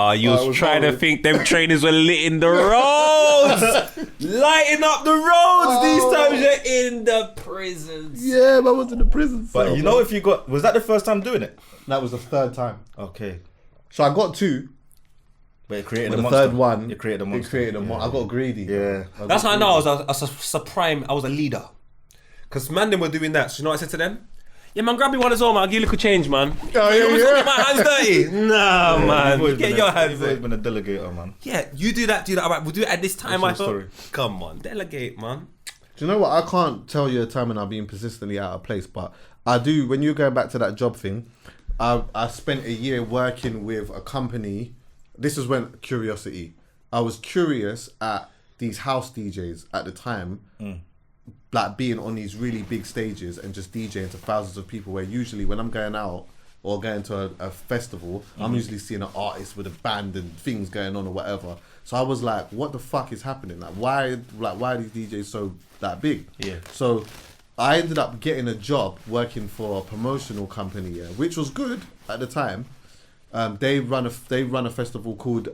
Oh, you was trying to think them trainers were lit in the roads. Lighting up the roads. These times you're in the prisons. Yeah, I was in the prison cell. But you know, if you got, was that the first time doing it? That was the third time. Okay. So I got 2. But it created But a the monster. third one, It created a monster. I got greedy. Yeah. That's how I know I was a prime. I was a leader. Because man, them were doing that. So you know what I said to them? Yeah, man, grab me one as well, man. I'll give you a little change, man. Oh, yeah. Get my hands dirty. Nah, man. Get your hands You've always dirty. been a delegator, man. Yeah, you do that. All right, we'll do it at this time. What's your Come on, delegate, man. Do you know what? I can't tell you a time when I've been persistently out of place, but I do. When you're going back to that job thing, I spent a year working with a company. This is when curiosity. I was curious at these house DJs at the time, like being on these really big stages and just DJing to thousands of people, where usually when I'm going out or going to a festival, I'm usually seeing an artist with a band and things going on or whatever. So I was like, what the fuck is happening? Why are these DJs so that big? Yeah. So I ended up getting a job working for a promotional company, which was good at the time. They run a festival called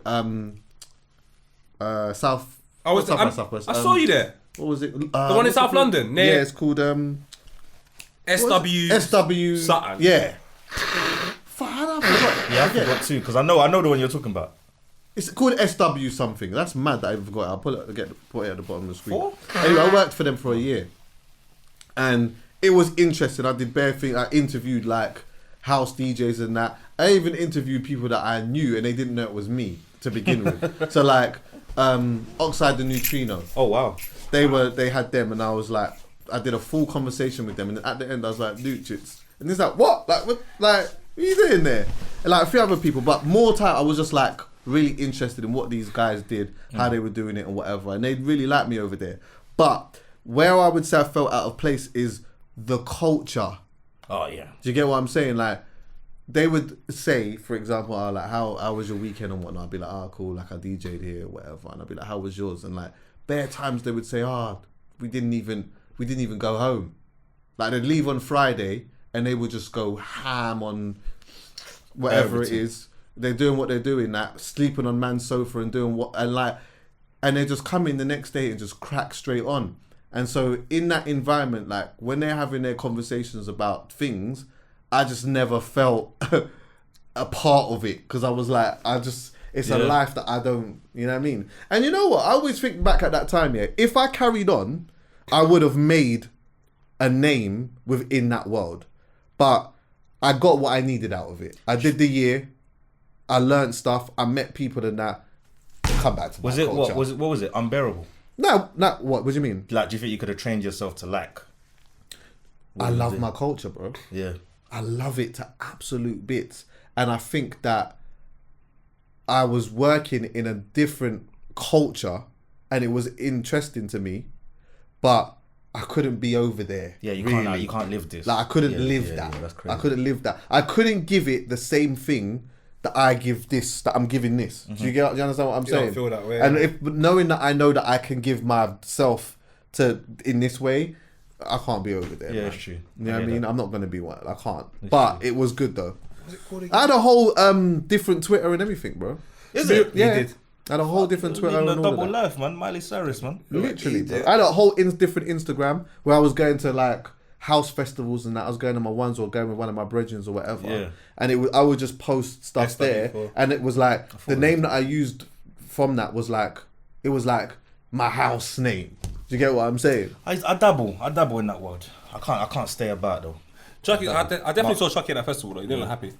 South. Southwest. I saw you there. What was it? The one in South London. Yeah, it's called SW something. Yeah. Fuck, I forgot. Yeah, I forgot too, because I know the one you're talking about. It's called SW something. That's mad that I forgot. I'll put it at the bottom of the screen. 4? Anyway, I worked for them for a year, and it was interesting. I did bare things. I interviewed like house DJs and that. I even interviewed people that I knew and they didn't know it was me to begin with. So like Oxide the Neutrino. Oh wow. They had them, and I was like, I did a full conversation with them, and at the end I was like, Noochits. And he's like, what? What are you doing there? And like a few other people, but more time I was just like really interested in what these guys did, how they were doing it and whatever, and they really liked me over there. But where I would say I felt out of place is the culture. Oh yeah. Do you get what I'm saying? Like, they would say, for example, like, how was your weekend and whatnot? I'd be like, oh, cool, like I DJ'd here or whatever. And I'd be like, how was yours? And like, bare times they would say, we didn't even go home. Like, they'd leave on Friday and they would just go ham on whatever it is. They're doing what they're doing, that sleeping on man's sofa and doing what, and they just come in the next day and just crack straight on. And so in that environment, like when they're having their conversations about things, I just never felt a part of it, because I was like, it's a life that I don't, you know what I mean? And you know what? I always think back at that time, if I carried on, I would have made a name within that world. But I got what I needed out of it. I did the year, I learned stuff, I met people and that. Come back to my culture. What was it? Unbearable? No, not what? What do you mean? Like, do you think you could have trained yourself to like? I love my culture, bro. Yeah. I love it to absolute bits. And I think that I was working in a different culture and it was interesting to me, but I couldn't be over there. Yeah, you really. can't live this. Like, I couldn't live that. Yeah, that's crazy. I couldn't live that. I couldn't give it the same thing that I give this, that I'm giving this. Do you understand what I'm saying? Don't feel that way. And if knowing that I know that I can give myself in this way, I can't be over there. Yeah, man. it's true. You know what I mean? I'm not going to be one. I can't. It's but true. it was good though. What's it called again? I had a whole different Twitter and everything, bro. Is it? Yeah. You did. I had a whole different Twitter Living and a all of double that. life, man. Miley Cyrus, man. Literally, bro. I had a whole different Instagram where I was going to like house festivals and that. I was going to my ones or going with one of my brethrens or whatever. Yeah. And I would just post stuff SW4. there, and it was like the name that I used from that was like, it was like my house name. Do you get what I'm saying? I dabble in that world. I can't stay about though. Chucky, I definitely saw Chucky at that festival though. You didn't look happy.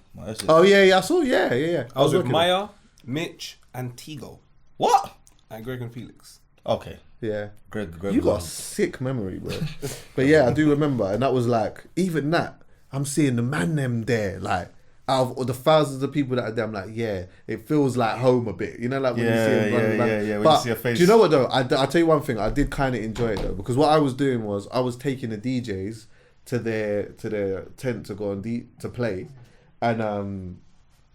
Oh yeah, I saw. Yeah. I was with working Maya, Mitch, and Tigo. What? And Greg and Felix. Okay. Yeah. Greg. You got a sick memory, bro. But yeah, I do remember, and that was like, even that, I'm seeing the man them there, like, out of all the thousands of people that are there, I'm like, yeah, it feels like home a bit, you know, like when you see them running around. When but you see a face. do you know what though? I'll tell you one thing. I did kind of enjoy it though, because what I was doing was I was taking the DJs to their tent to go and to play, and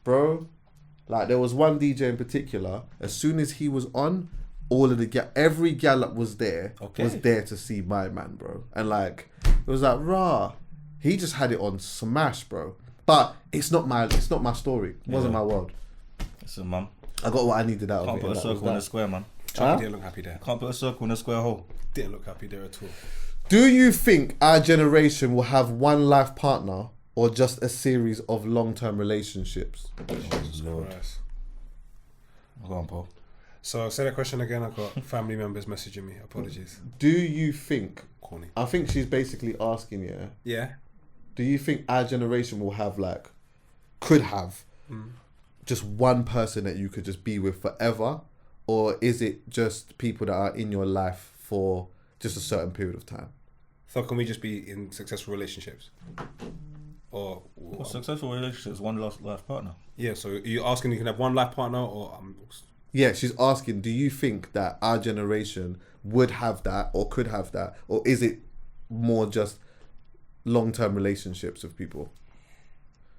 bro, like there was one DJ in particular. As soon as he was on, all of every gal that was there was there to see my man, bro. And like it was like rah, he just had it on smash, bro. But it's not my story. It wasn't my world. Listen, mum. I got what I needed out of Can't it. put a and that was circle in a that. square, man. Chucky didn't look happy there. Can't put a circle in a square hole. Didn't look happy there at all. Do you think our generation will have one life partner or just a series of long-term relationships? Jesus Christ. Go on, Paul. So say that question again. I've got family members messaging me. Apologies. Do you think... Corny. I think she's basically asking, Yeah. do you think our generation will have could have just one person that you could just be with forever? Or is it just people that are in your life for just a certain period of time? So can we just be in successful relationships? Or Well, successful relationships, one life partner. yeah, so are you asking you can have one life partner or Yeah, she's asking, do you think that our generation would have that or could have that? Or is it more just long-term relationships with people?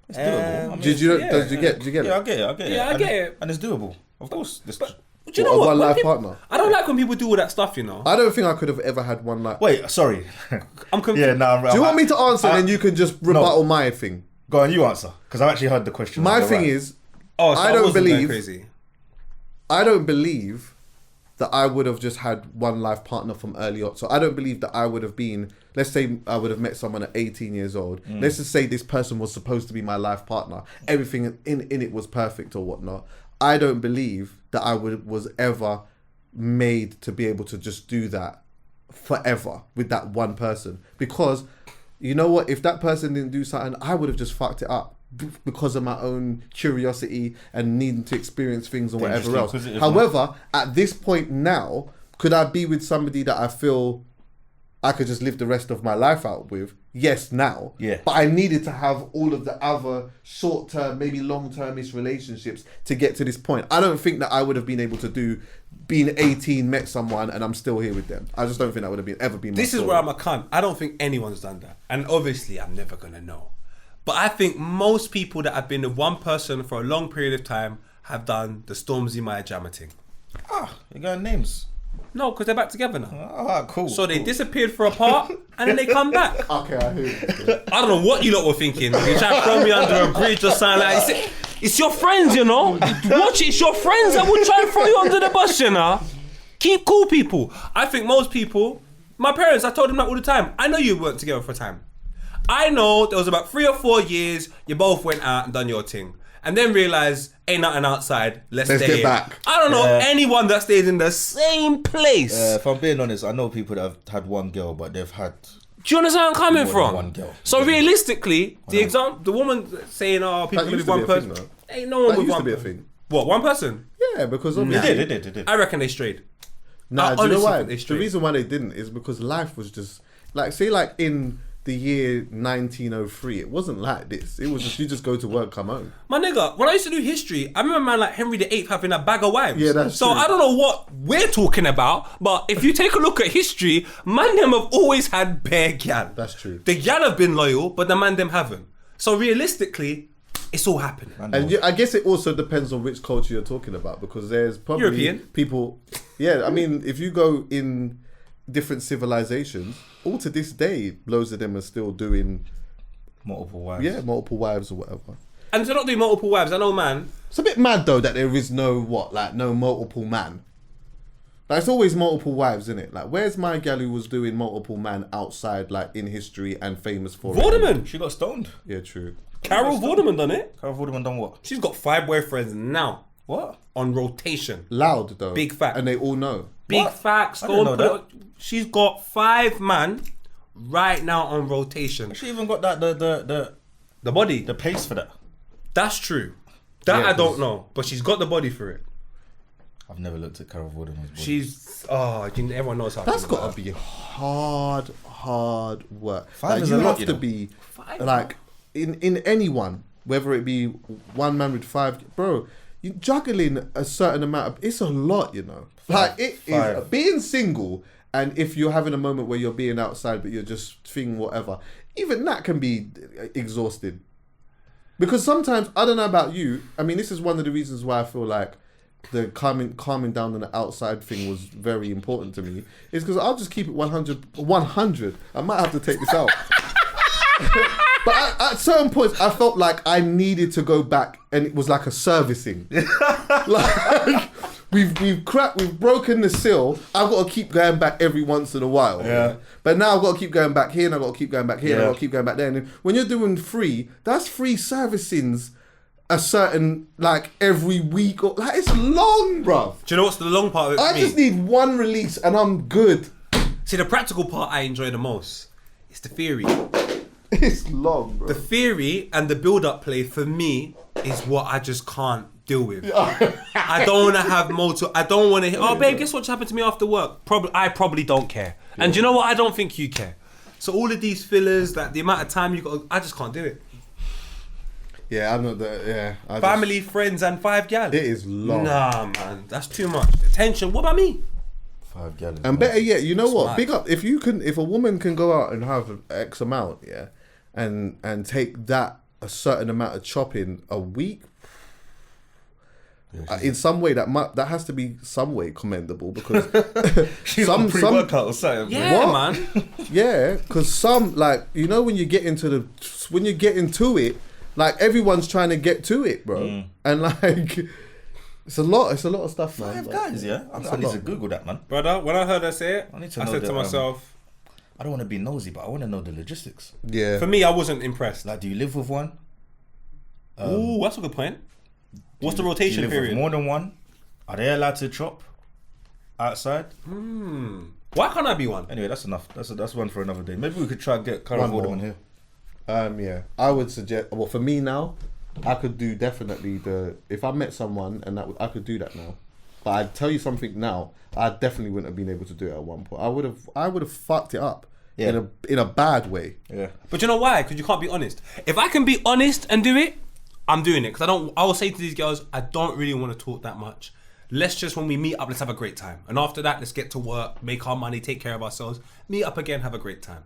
It's doable. I mean, Do you get it? Yeah, I get it. Yeah, I get it. And it's doable. Of course. do you know What, what? one When life people- partner? I don't like when people do all that stuff, you know. I don't think I could have ever had one life. Wait, sorry. I'm confused. Yeah, no. Do you want me to answer and you can just rebuttal my thing? Go on, you answer. Because I've actually heard the question. My You're thing right. is, Oh, so I don't wasn't going believe- crazy. I don't believe that I would have just had one life partner from early on. So I don't believe that I would have been, let's say I would have met someone at 18 years old. Let's just say this person was supposed to be my life partner. Everything in it was perfect or whatnot. I don't believe that I was ever made to be able to just do that forever with that one person. Because, you know what, if that person didn't do something, I would have just fucked it up because of my own curiosity and needing to experience things and whatever else. However, at this point now, could I be with somebody that I feel I could just live the rest of my life out with? Yes, now. Yeah. But I needed to have all of the other short-term, maybe long-termish relationships to get to this point. I don't think that I would have been able to do being 18, met someone, and I'm still here with them. I just don't think that would have ever been my This is story. where I'm a cunt. I don't think anyone's done that. And obviously, I'm never going to know. But I think most people that have been with one person for a long period of time have done the Stormzy Maya Jammer thing. You got names. No, because they're back together now. Ah, cool. So they disappeared for a part and then they come back. Okay, I hear you. I don't know what you lot were thinking. You try to throw me under a bridge or something like that. It's your friends, you know. Watch it. It's your friends that will try and throw you under the bus, you know. Keep cool, people. I think most people, my parents, I told them that all the time. I know you weren't together for a time. I know there was about 3 or 4 years you both went out and done your thing. And then realised, ain't nothing outside, let's stay get in. back. I don't know anyone that stays in the same place. If I'm being honest, I know people that have had one girl, but they've had... Do you understand where I'm coming More than from? one girl. So realistically, the woman saying, "Oh, people That live used with to one be a person." thing, Ain't no one That with used one. to be a thing. What, one person? Yeah, because They obviously... did. I reckon they strayed. Nah, I do you know honestly why? think they The strayed. reason why they didn't is because life was just... say in the year 1903, it wasn't like this. It was just, you just go to work, come home. My nigga, when I used to do history, I remember a man like Henry VIII having a bag of wives. Yeah, that's so true. I don't know what we're talking about, but if you take a look at history, man them have always had bare gal. That's true. The gal have been loyal, but the man them haven't. So realistically, it's all happening. And I guess it also depends on which culture you're talking about, because there's probably European. people... Yeah, I mean, if you go in different civilizations, all to this day, loads of them are still doing... Multiple wives. Yeah, multiple wives or whatever. And to not do multiple wives, I know, man. It's a bit mad though that there is no multiple man. Like, it's always multiple wives, isn't it? Like, where's my gal who was doing multiple man outside, like in history and famous for it? Vorderman. She got stoned. Yeah, true. Carol Vorderman done it. Carol Vorderman done what? She's got 5 boyfriends now What? on rotation. Loud though. Big fact. And they all know. Big What? facts. I Go didn't and know put it. She's got 5 man right now on rotation. She even got that The body. the pace for that. That's true. That Yeah, I don't know, but she's got the body for it. I've never looked at Carol Vorderman's body. She's everyone knows how. That's to do got to be hard work. 5 Like, is you a lot, have you to know. be 5, like in anyone, whether it be one man with 5, bro. You juggling a certain amount of, it's a lot, you know. Like it is 5. being single, and if you're having a moment where you're being outside but you're just thinking whatever, even that can be exhausted. Because sometimes, I don't know about you, I mean, this is one of the reasons why I feel like the calming down on the outside thing was very important to me, is because I'll just keep it 100. I might have to take this out. But at certain points, I felt like I needed to go back, and it was like a servicing. Like, we've broken the seal. I've got to keep going back every once in a while. Yeah. But now I've got to keep going back here, and I've got to keep going back here, and I've got to keep going back there. And when you're doing free, that's free servicings a certain, like, every week. Or like, it's long, bruv. Do you know what's the long part of it for I me? just need one release, and I'm good. See, the practical part I enjoy the most is the theory. It's long, bro. The theory and the build-up play for me is what I just can't deal with. I don't want to have I don't want to hear, oh babe, guess what happened to me after work? I probably don't care. And do you know what? I don't think you care. So all of these fillers, that the amount of time you got, I just can't do it. Yeah, I'm not that. Yeah, Family, friends, and 5 gal. It is long. Nah, man, that's too much attention. What about me? 5 gallons. And better yet, you know what? Smart. Big up if a woman can go out and have X amount, yeah, and take that a certain amount of chopping a week. In some way, that has to be some way commendable because She's on pre-workout or something. Yeah, What? man. Yeah, because some, like, you know, when you get into it, like, everyone's trying to get to it, bro, and like, it's a lot of stuff, man. 5 guys, yeah. I need to Google that, man. Brother, when I heard her say it, I said to myself, I don't want to be nosy, but I want to know the logistics. Yeah. for me, I wasn't impressed. Like, do you live with one? Ooh, that's a good point. What's the Do you rotation live with period? more than one? Are they allowed to chop outside? Why can't I be one? Anyway, that's enough. That's one for another day. Maybe we could try and get Karen One Vorderman more. here. Yeah, I would suggest. Well, for me now, I could do definitely if I met someone and I could do that now. But I'd tell you something now. I definitely wouldn't have been able to do it at one point. I would have fucked it up in a bad way. Yeah. But you know why? Because you can't be honest. If I can be honest and do it, I'm doing it. Because I will say to these girls, I don't really want to talk that much. Let's just, when we meet up, let's have a great time. And after that, let's get to work, make our money, take care of ourselves, meet up again, have a great time.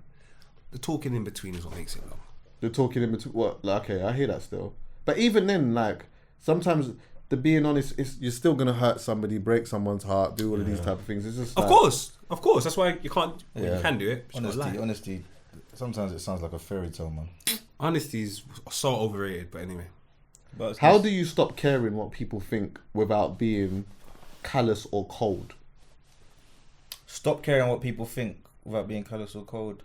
The talking in between is what makes it long. The talking in between. What? Like, okay, I hear that still. But even then, like, sometimes the being honest, you're still gonna hurt somebody, break someone's heart, do all of these type of things. It's just Of course. That's why you can't. You can do it. Honesty. Sometimes it sounds like a fairy tale, man. Honesty is so overrated. But anyway, But How do you stop caring what people think without being callous or cold? Stop caring what people think without being callous or cold.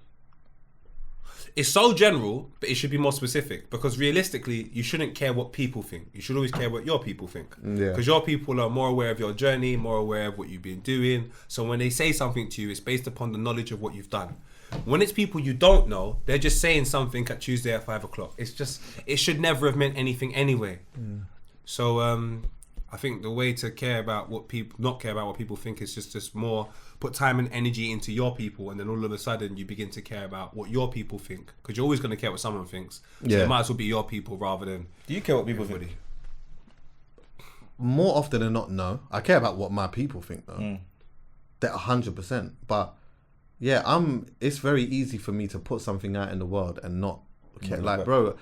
it's so general, but it should be more specific, because realistically, you shouldn't care what people think. You should always care what your people think. Yeah. Because your people are more aware of your journey, more aware of what you've been doing. So when they say something to you, it's based upon the knowledge of what you've done. When it's people you don't know, they're just saying something at Tuesday at 5 o'clock. It's just, it should never have meant anything anyway. So I think the way to care about what people, not care about what people think, is just more put time and energy into your people, and then all of a sudden you begin to care about what your people think, because you're always going to care what someone thinks. So Yeah. it might as well be your people rather than. Do you care what people everybody. think? More often than not, no. I care about what my people think, though. That 100%. But yeah, it's very easy for me to put something out in the world and not care. Like, bro,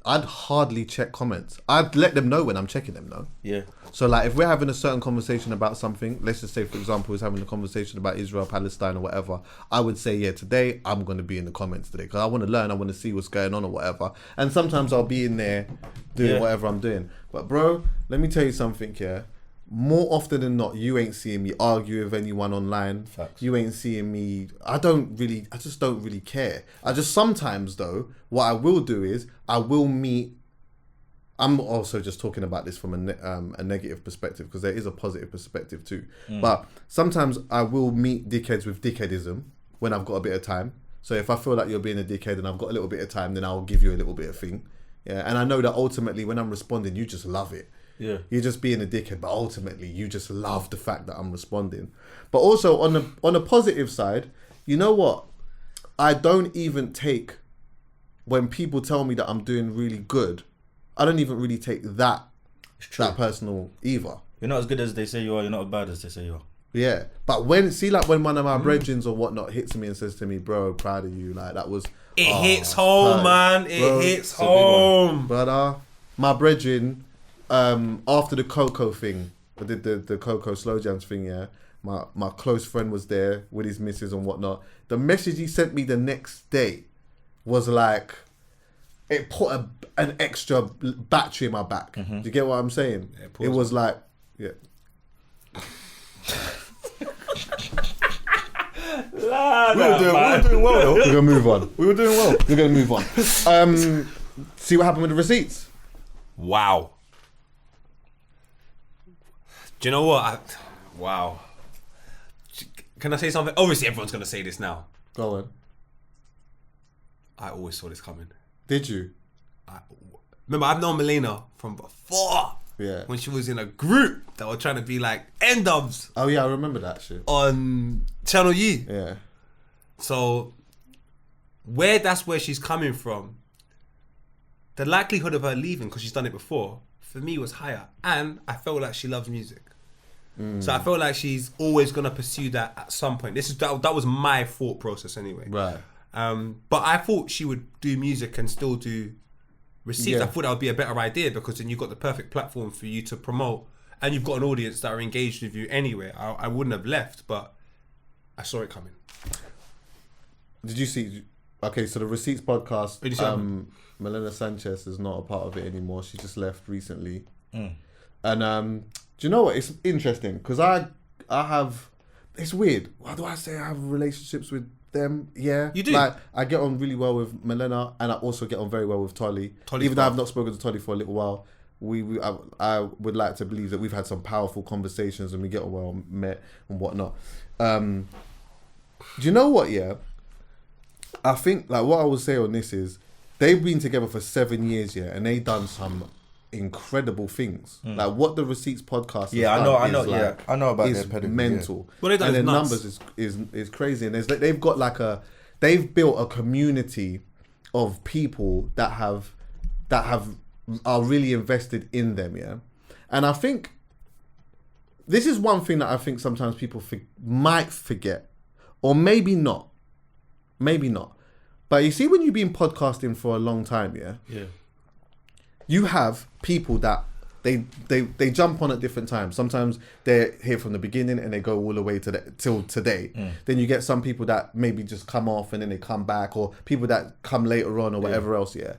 I'd hardly check comments. I'd let them know when I'm checking them, though. Yeah. So, like, if we're having a certain conversation about something, let's just say, for example, we're having a conversation about Israel, Palestine, or whatever, I would say, yeah, today I'm going to be in the comments today, because I want to learn, I want to see what's going on or whatever. And sometimes I'll be in there doing whatever I'm doing. But, bro, let me tell you something, yeah. More often than not, you ain't seeing me argue with anyone online. Facts. You ain't seeing me. I just don't really care. I just sometimes, though, what I will do is I will meet. I'm also just talking about this from a negative perspective, because there is a positive perspective too. But sometimes I will meet dickheads with dickheadism when I've got a bit of time. So if I feel like you're being a dickhead and I've got a little bit of time, then I'll give you a little bit of thing. Yeah, and I know that ultimately when I'm responding, you just love it. Yeah. You're just being a dickhead, but ultimately you just love the fact that I'm responding. But also on the positive side, you know what? I don't even take, when people tell me that I'm doing really good, I don't even really take that personal either. You're not as good as they say you are. You're not as bad as they say you are. Yeah. But when one of my brethrens or whatnot hits me and says to me, bro, proud of you, like that was... It hits home, man. It hits home. But my brethren... after the Coco thing, I did the Coco slow jams thing, yeah. My close friend was there with his missus and whatnot. The message he sent me the next day was like, it put an extra battery in my back. Do you get what I'm saying? Yeah, it was like, yeah. We were doing well though. We're gonna move on. We were doing well. We're gonna move on. See what happened with the receipts. Wow. Do you know what? Wow. Can I say something? Obviously, everyone's gonna say this now. Go on. I always saw this coming. Did you? Remember, I've known Melina from before. Yeah. When she was in a group that were trying to be like N-dubs Oh yeah, I remember that shit. on Channel U. Yeah. So, that's where she's coming from, the likelihood of her leaving, because she's done it before, for me was higher. And I felt like she loves music. So I felt like she's always going to pursue that at some point. That was my thought process anyway. Right. But I thought she would do music and still do receipts. Yeah. I thought that would be a better idea, because then you've got the perfect platform for you to promote, and you've got an audience that are engaged with you anyway. I wouldn't have left, but I saw it coming. Did you see? Okay, so the Receipts podcast. Did you see that? Melina Sanchez is not a part of it anymore. She just left recently. And do you know what? It's interesting because I have. It's weird. Why do I say I have relationships with them? Yeah, You do? Like I get on really well with Melina, and I also get on very well with Tolly. Tolly's Even though fun. I've not spoken to Tolly for a little while, I would like to believe that we've had some powerful conversations and we get on well, met and whatnot. Do you know what? Yeah, I think like what I would say on this is they've been together for 7 years, yeah, and they done some incredible things. Like what the Receipts podcast has Yeah, I done know. is, Yeah, like, I know about is their pedigree. mental. What they done and is their nuts. numbers is crazy, and they've got like they've built a community of people that are really invested in them, yeah. And I think this is one thing that I think sometimes people might forget, or maybe not. But you see, when you've been podcasting for a long time, yeah, you have people that they jump on at different times. Sometimes they're here from the beginning and they go all the way till today. Then you get some people that maybe just come off and then they come back, or people that come later on or whatever else, yeah.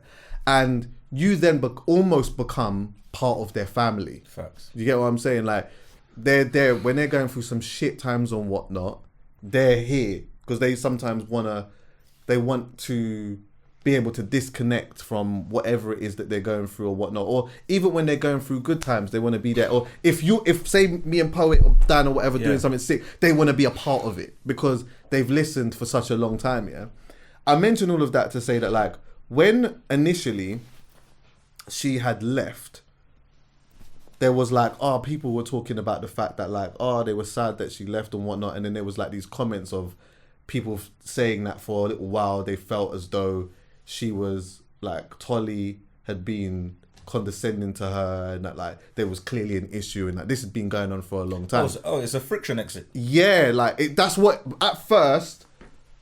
And you then almost become part of their family. Facts. You get what I'm saying? Like they're when they're going through some shit times and whatnot, they're here because they sometimes want to be able to disconnect from whatever it is that they're going through or whatnot. Or even when they're going through good times, they want to be there. Or if say me and Poet or Dan or whatever doing something sick, they want to be a part of it because they've listened for such a long time, yeah? I mention all of that to say that like when initially she had left, there was like, people were talking about the fact that like, they were sad that she left and whatnot. And then there was like these comments of people saying that for a little while they felt as though she was like Tolly had been condescending to her and that like there was clearly an issue and that this had been going on for a long time. It's a friction exit. Yeah, like that's what at first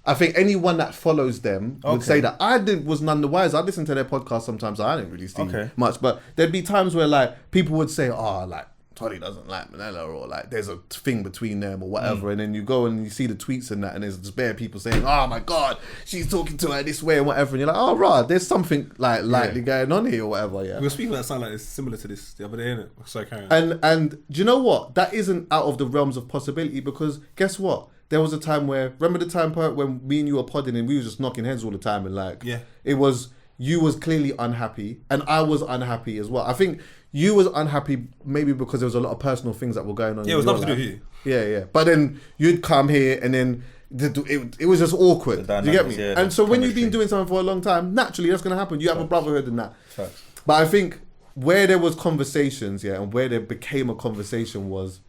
I think anyone that follows them would say that. Was none the wiser. I listen to their podcast sometimes. I didn't really see much, but there'd be times where like people would say, like Tolly doesn't like Manila, or like there's a thing between them or whatever, and then you go and you see the tweets and that, and there's just bare people saying, oh my god, she's talking to her this way and whatever, and you're like, oh right, there's something like likely going on here or whatever. Yeah, We were speaking that sound like it's similar to this the other day, innit? Sorry, carry on. and do you know what? That isn't out of the realms of possibility, because guess what? There was a time where, remember the time part when me and you were podding and we were just knocking heads all the time, and like it was, you was clearly unhappy and I was unhappy as well. I think you was unhappy maybe because there was a lot of personal things that were going on. Yeah, it was nothing to do with you. Yeah. But then you'd come here and then it was just awkward. Do you get me? And so when you've been doing something for a long time, naturally that's going to happen. You have a brotherhood and that. Facts. But I think where there was conversations, and where there became a conversation was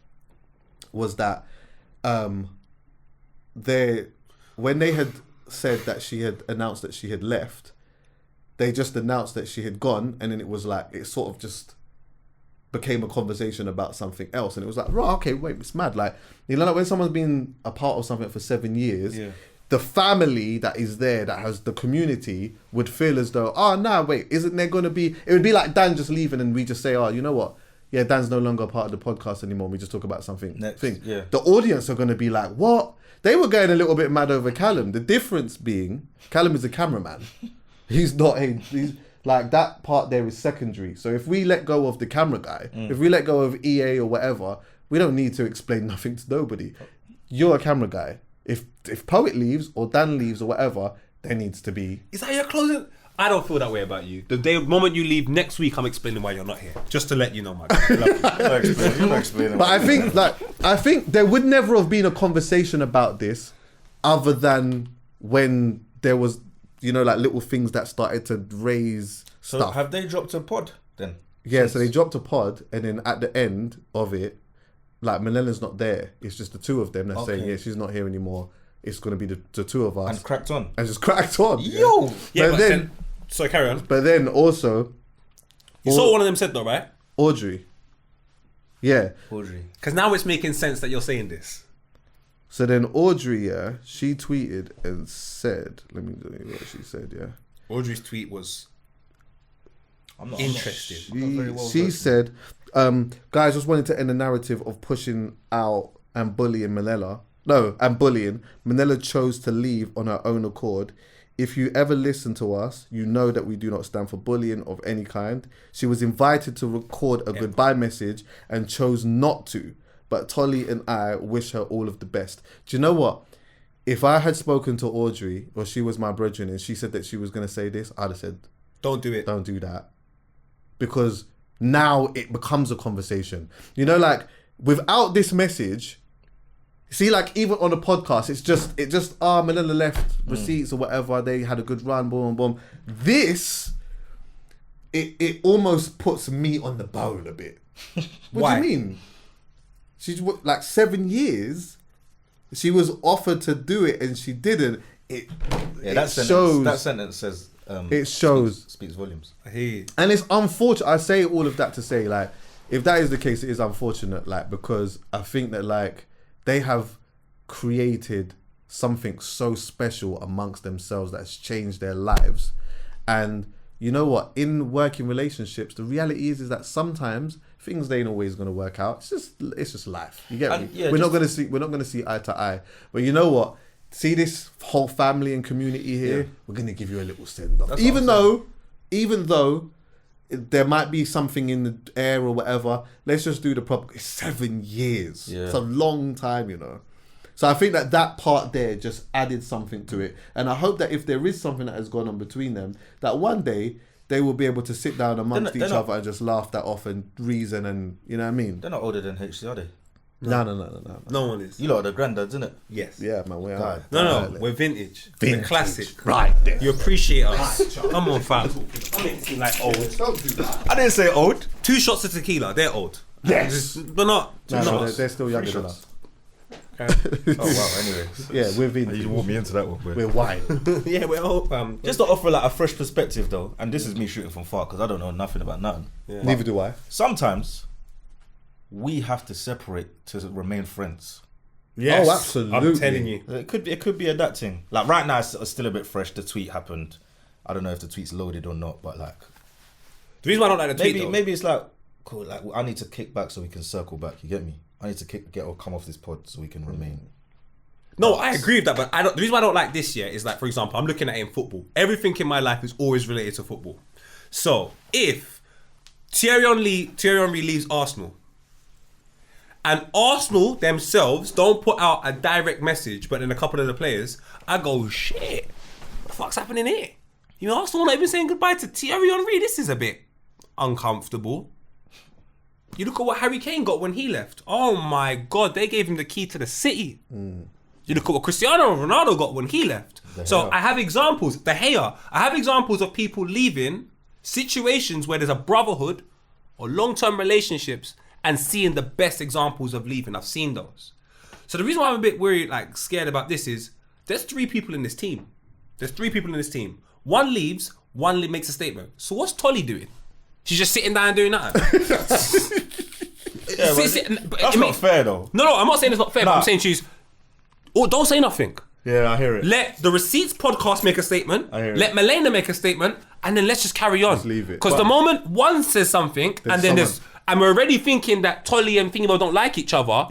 that when they had said that she had announced that she had left, they just announced that she had gone, and then it was like it sort of just became a conversation about something else, and it was like, right, okay, wait, it's mad. Like, you know, like when someone's been a part of something for 7 years, the family that is there, that has the community, would feel as though, wait, isn't there going to be? It would be like Dan just leaving, and we just say, you know what? Yeah, Dan's no longer a part of the podcast anymore. We just talk about something. The audience are going to be like, what? They were getting a little bit mad over Callum. The difference being, Callum is a cameraman. He's not like that part there is secondary. So if we let go of the camera guy, if we let go of EA or whatever, we don't need to explain nothing to nobody. You're a camera guy. If Poet leaves or Dan leaves or whatever, there needs to be. Is that your closing? I don't feel that way about you. The moment you leave next week, I'm explaining why you're not here. Just to let you know, my guy. You're not explaining. But I think there would never have been a conversation about this, other than when there was, like little things that started to raise So stuff. have they dropped a pod then? Yeah, so they dropped a pod, and then at the end of it, like Milena's not there. It's just the two of them. They're saying, yeah, she's not here anymore. It's gonna be the two of us. And cracked on. And just cracked on. Yo! Yeah, but then, so carry on. But then also, You saw what one of them said though, right? Audrey. Yeah. Audrey. Because now it's making sense that you're saying this. So then Audrey, yeah, she tweeted and said, let me tell you what she said, yeah. Audrey's tweet was interesting. She said, guys, just wanted to end the narrative of pushing out and bullying Manila. No, and bullying. Manila chose to leave on her own accord. If you ever listen to us, you know that we do not stand for bullying of any kind. She was invited to record a goodbye message and chose not to. But Tolly and I wish her all of the best. Do you know what? If I had spoken to Audrey, or she was my brethren, and she said that she was going to say this, I'd have said, don't do it. Don't do that. Because now it becomes a conversation. Like, without this message, see, like, even on the podcast, it just Manila left receipts or whatever, they had a good run, boom, boom. This, it almost puts meat on the bone a bit. What do you mean? She's like 7 years. She was offered to do it and she didn't. That sentence says. It shows. Speaks volumes. And it's unfortunate. I say all of that to say, like, if that is the case, it is unfortunate. Like, because I think that, like, they have created something so special amongst themselves that's changed their lives. And you know what? In working relationships, the reality is that sometimes things ain't always going to work out. It's just life. You get me? Yeah, we're not going to see eye to eye. But you know what? See this whole family and community here. We're going to give you a little send off. Even though there might be something in the air or whatever, let's just do the proper. It's 7 years. Yeah. It's a long time, So I think that part there just added something to it. And I hope that if there is something that has gone on between them, that one day they will be able to sit down amongst each other and just laugh that off and reason, and you know what I mean? They're not older than HC, are they? No. No one is. You lot are the granddads, isn't it? Yes. Yeah, man. We are. No. We're vintage. We're classic. Right there. You appreciate us. Come on, fam. I make it seem like old. Don't do that. I didn't say old. 2 shots of tequila. They're old. Yes. But not. No, they're still younger than us. Okay. Oh wow. Anyways. Yeah, we're vintage. You walked me into that one. We're wine. Yeah, we're old, fam. Just to offer like a fresh perspective though, and this is me shooting from far because I don't know nothing about nothing. Yeah. Neither do I. Sometimes we have to separate to remain friends. Yes. Oh, absolutely. I'm telling you. It could be a that thing. Like right now, it's still a bit fresh. The tweet happened. I don't know if the tweet's loaded or not, but like the reason why I don't like the tweet, maybe it's like cool. Like I need to kick back so we can circle back. You get me? I need to get or come off this pod so we can remain. No, I agree with that, but the reason why I don't like this year is like, for example, I'm looking at it in football. Everything in my life is always related to football. So if Thierry Henry leaves Arsenal, and Arsenal themselves don't put out a direct message, but then a couple of the players, I go, shit, what the fuck's happening here? Arsenal not even saying goodbye to Thierry Henry. This is a bit uncomfortable. You look at what Harry Kane got when he left. Oh my God, they gave him the key to the city. You look at what Cristiano Ronaldo got when he left. So I have examples, I have examples of people leaving situations where there's a brotherhood or long-term relationships and seeing the best examples of leaving. I've seen those. So the reason why I'm a bit worried, like scared about this is there's 3 people in this team. One leaves, one makes a statement. So what's Tolly doing? She's just sitting down and doing that. That's not fair though. No, I'm not saying it's not fair, but I'm saying don't say nothing. Yeah, I hear it. Let the Receipts podcast make a statement. Let Milena make a statement, and then let's just carry on. Just leave it. Because the moment one says something, and we're already thinking that Tolly and Thingybo don't like each other,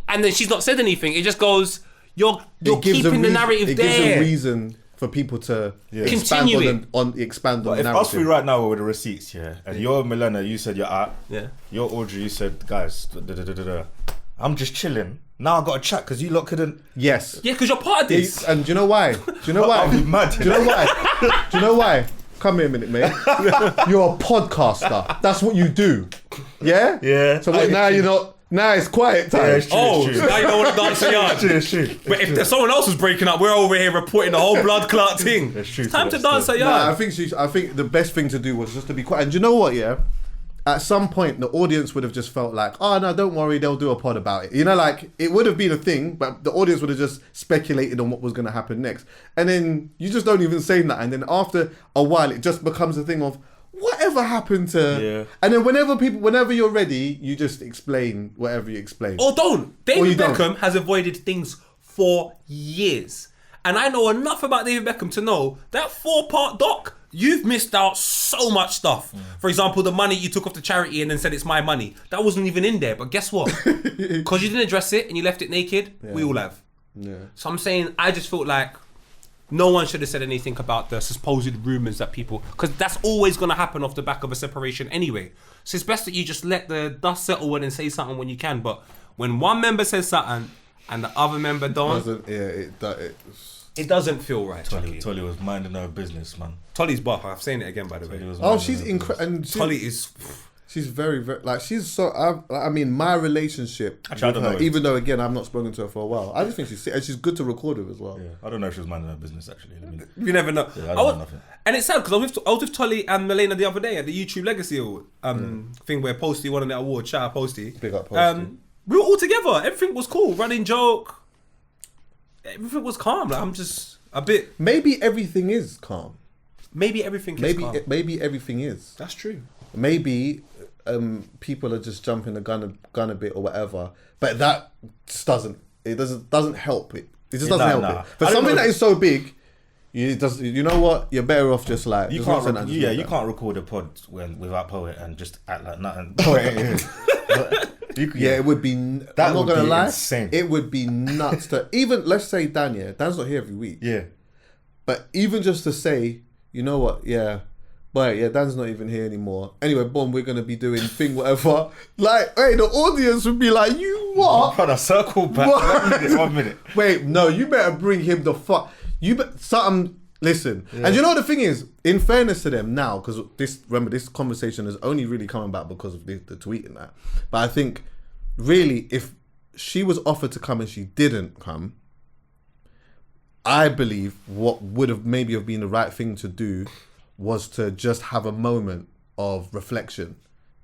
and then she's not said anything, it just goes, you're keeping the narrative there. It gives a reason for people to Continue expand on But the if narrative. us three right now were with the receipts, yeah, and you're Milena, you said you're out. Yeah. You're Audrey, you said, guys, I'm just chilling. Now I got to chat because you lot couldn't. Yes. Yeah, because you're part of this. And do you know why? Do you know why? I'll be mad. Do you know why? Do you know why? Come here a minute, mate. You're a podcaster. That's what you do. Yeah? Yeah. So what, now you're not... Now it's quiet time. Yeah, it's true, Oh, it's true. now you don't want to dance the yard. It's true. But if someone else was breaking up, we're over here reporting the whole blood clot thing. That's true. It's time to That's dance true. a Nah, yard. I think the best thing to do was just to be quiet. And do you know what, yeah? At some point, the audience would have just felt like, oh, no, don't worry, they'll do a pod about it. You know, like, it would have been a thing, but the audience would have just speculated on what was going to happen next. And then you just don't even say that. And then after a while, it just becomes a thing of, whatever happened to... Yeah. And then whenever you're ready, you just explain whatever you explain. Or don't. David you don't. Beckham has avoided things for years. And I know enough about David Beckham to know that 4-part doc, you've missed out so much stuff. For example, the money you took off the charity and then said it's my money. That wasn't even in there. But guess what? Because you didn't address it and you left it naked, we all have. Yeah. So I'm saying, I just felt like no one should have said anything about the supposed rumours that people... Because that's always going to happen off the back of a separation anyway. So it's best that you just let the dust settle and say something when you can. But when one member says something and the other member don't... It doesn't feel right, Chucky. Tolly was minding her business, man. Tolly's buff. I'm saying it again, by the way. Oh, she's incredible. Tolly is... She's very, very, like, she's so, I mean, my relationship Actually, I don't with her, know. even though, again, I've not spoken to her for a while, I just think she's good to record with as well. Yeah, I don't know if she was minding her business, actually. You never know. Yeah, I don't know nothing. And it's sad because I was with Tolly and Milena the other day at the YouTube Legacy Award, thing where Posty won that award. Shout out Posty. Big up Posty. We were all together. Everything was cool. Running joke. Everything was calm. Like, I'm just a bit... Maybe everything is calm. Maybe everything is calm. Maybe everything is. That's true. Maybe people are just jumping the gun a bit or whatever, but that just doesn't help it. It just doesn't help it. For something that is so big, you know what? You're better off just like You can't record a pod without Poet and just act like nothing. It would be. I'm not gonna lie. Insane. It would be nuts to even. Let's say Dan. Yeah, Dan's not here every week. Yeah, but even just to say, you know what? Yeah, but yeah, Dan's not even here anymore. Anyway, boom, we're gonna be doing thing whatever. Like, hey, the audience would be like, you what? Trying to circle back. 1 minute. Wait, no, you better bring him the fuck. Something. Listen, and you know what the thing is. In fairness to them now, because this conversation is only really coming back because of the tweet and that. But I think, really, if she was offered to come and she didn't come, I believe what would have maybe have been the right thing to do was to just have a moment of reflection.